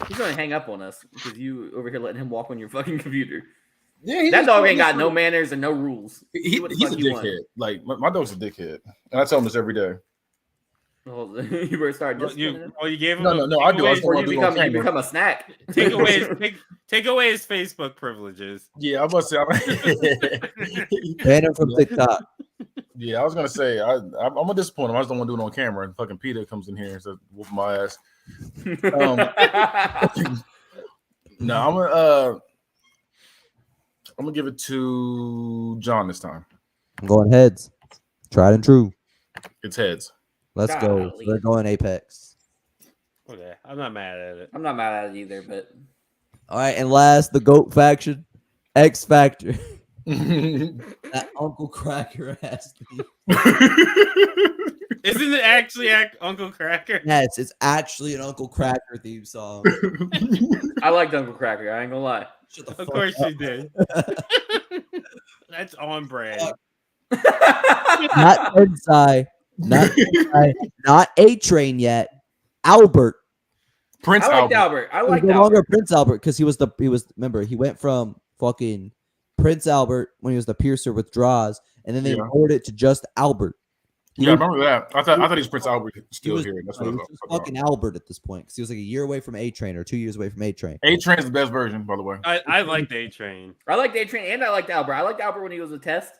He's gonna hang up on us because you over here letting him walk on your fucking computer. Yeah, that dog ain't got no manners and no rules. He's a dickhead. Like my dog's a dickhead, and I tell him this every day. Well, you better start. You gave him no. I do. You become a snack. Take away his Facebook privileges. Yeah, I must say. Ban him from TikTok. Yeah, I was gonna say I'm gonna disappoint him. I just don't want to do it on camera. And fucking Peter comes in here and says, "Whoop my ass." No, I'm gonna give it to John this time. I'm going heads. Tried and true. It's heads. Let's go. So Golly. they're going Apex. Okay, I'm not mad at it. I'm not mad at it either, but All right, and last, the GOAT faction, X Factor. That Uncle Cracker ass theme. Isn't it actually Uncle Cracker? Yes, it's actually an Uncle Cracker theme song. I liked Uncle Cracker. I ain't gonna lie. Shut the Of fuck course up. you did. That's on brand. Not Tensai, not A-Train yet. Albert. Prince I liked Albert. Albert. I He was liked no Albert. longer Prince Albert because remember, he went from fucking Prince Albert when he was the piercer with draws, and then they lowered it to just Albert. I remember that. I thought he's Prince Albert He still was, here. That's he what I was just thought. fucking Albert at this point because he was like a year away from A-Train or 2 years away from A-Train. A-Train's the best version, by the way. I like A-Train. I liked A-Train and I liked Albert. I liked Albert when he was a test.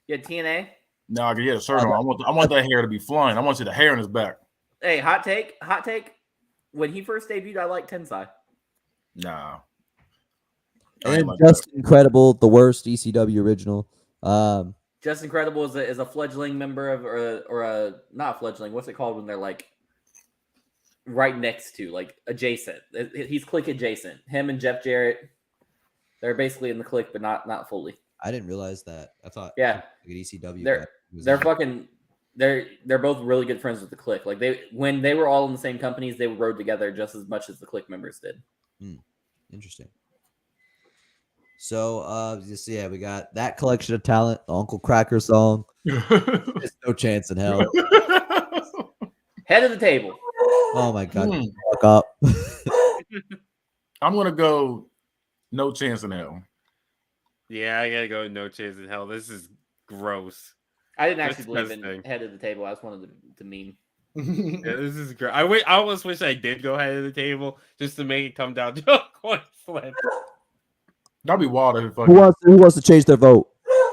He had TNA. No, I can get a shirt on. I want that hair to be flying. I want to see the hair on his back. Hey, hot take. When he first debuted, I liked Tensai. Nah. And then Just Incredible, the worst ECW original. Just Incredible is a fledgling member of or a not fledgling. What's it called when they're like right next to, like adjacent? He's clique adjacent. Him and Jeff Jarrett, they're basically in the clique, but not fully. I didn't realize that. I thought Yeah, like an ECW. they're fucking. They're both really good friends with the clique. Like when they were all in the same companies, they rode together just as much as the clique members did. Interesting. So, we got that collection of talent, the Uncle Cracker song. There's no chance in hell. Head of the table. Oh my god, fuck up. I'm gonna go No Chance in Hell. Yeah, I gotta go. No chance in hell. This is gross. I didn't actually believe in Disgusting. head of the table. I just wanted to meme. Yeah, this is great. I almost wish I did go head of the table just to make it come down to a coin flip. That'd be wild if Who wants to change their vote?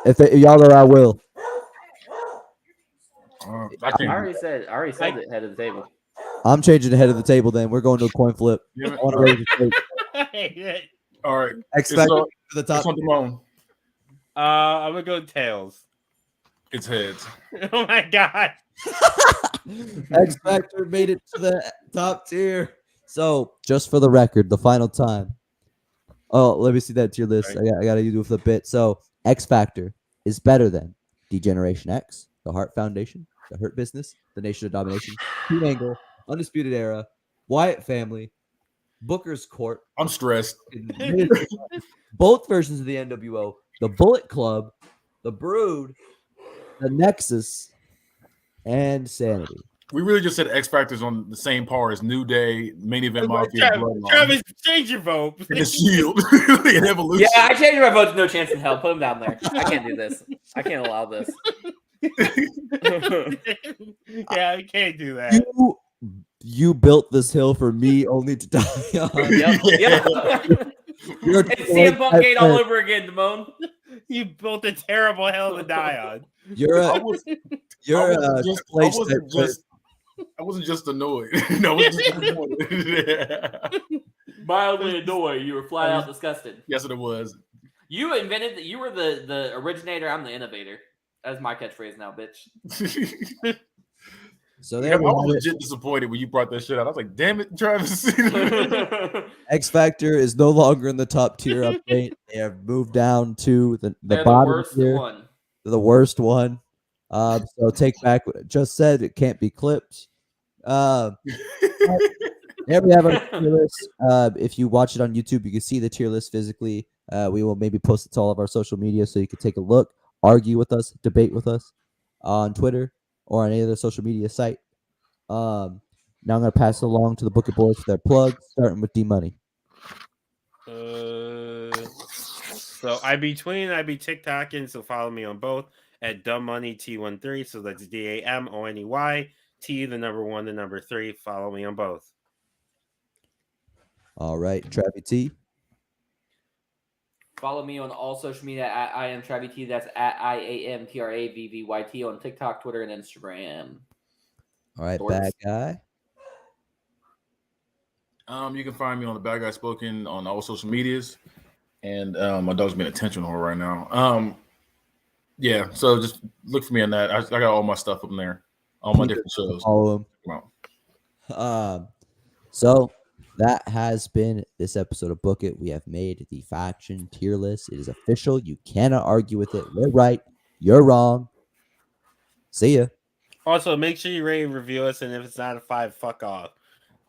If y'all are, I will. I I can't. already said it, head of the table. I'm changing the head of the table. Then we're going to a coin flip. Yeah. I want to raise the stake. All right. Expect So- for the It's top. on the loan. I'm gonna go tails. It's heads. Oh my god. X Factor made it to the top tier. So, just for the record, the final time. Oh, let me see that tier list. I got to do it for the bit. So, X Factor is better than D-Generation X, the Hart Foundation, the Hurt Business, the Nation of Domination, Team Angle, Undisputed Era, Wyatt Family, Booker's Court, I'm stressed. both versions of the NWO, the Bullet Club, the Brood, the Nexus, and Sanity. We really just said X Factor's on the same par as New Day, Main Event Mafia, Bloodline, Travis, change your vote. and the Shield, and Evolution. Yeah, I changed my vote to No Chance in Hell. Put him down there. I can't do this. I can't allow this. Yeah, I can't do that. You built this hill for me only to die on. Yep. You're It's CM Punk gate all over again, Damone. You built a terrible hell to die on. I wasn't just annoyed. No, I was just disappointed. Mildly annoyed. You were flat out disgusted. Yes, it was. You were the originator. I'm the innovator. That's my catchphrase now, bitch. So I there we was have it. legit disappointed when you brought that shit out. I was like, damn it, Travis. X Factor is no longer in the top tier update. They have moved down to the They're bottom the worst tier. one. They're the worst one. So take back what I just said. It can't be clipped. There we have our tier list. If you watch it on YouTube, you can see the tier list physically. We will maybe post it to all of our social media so you can take a look, argue with us, debate with us on Twitter or on any other social media site. Now I'm going to pass it along to the Book It Boys for their plug, starting with D-Money. So I be TikToking, so follow me on both at DumbMoneyT13. So that's DAMONEY T, the number 1, the number 3. Follow me on both. All right, Travi T. Follow me on all social media at I am Travi T. That's at IAMTRAVVYT on TikTok, Twitter, and Instagram. All right, Dorks. Bad Guy. You can find me on the Bad Guy Spoken on all social medias. And my dog's being attention on her right now. Yeah, so just look for me on that. I got all my stuff up there. on my Please different shows. follow him. Come on. So that has been this episode of Book It. We have made the faction tier list. It is official. You cannot argue with it. We're right. You're wrong. See ya. Also, make sure you rate and review us, and if it's not a 5, fuck off.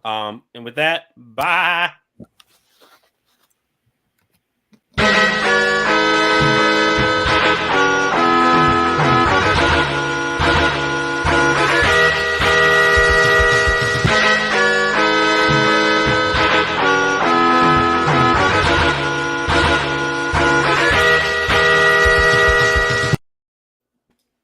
And with that, bye.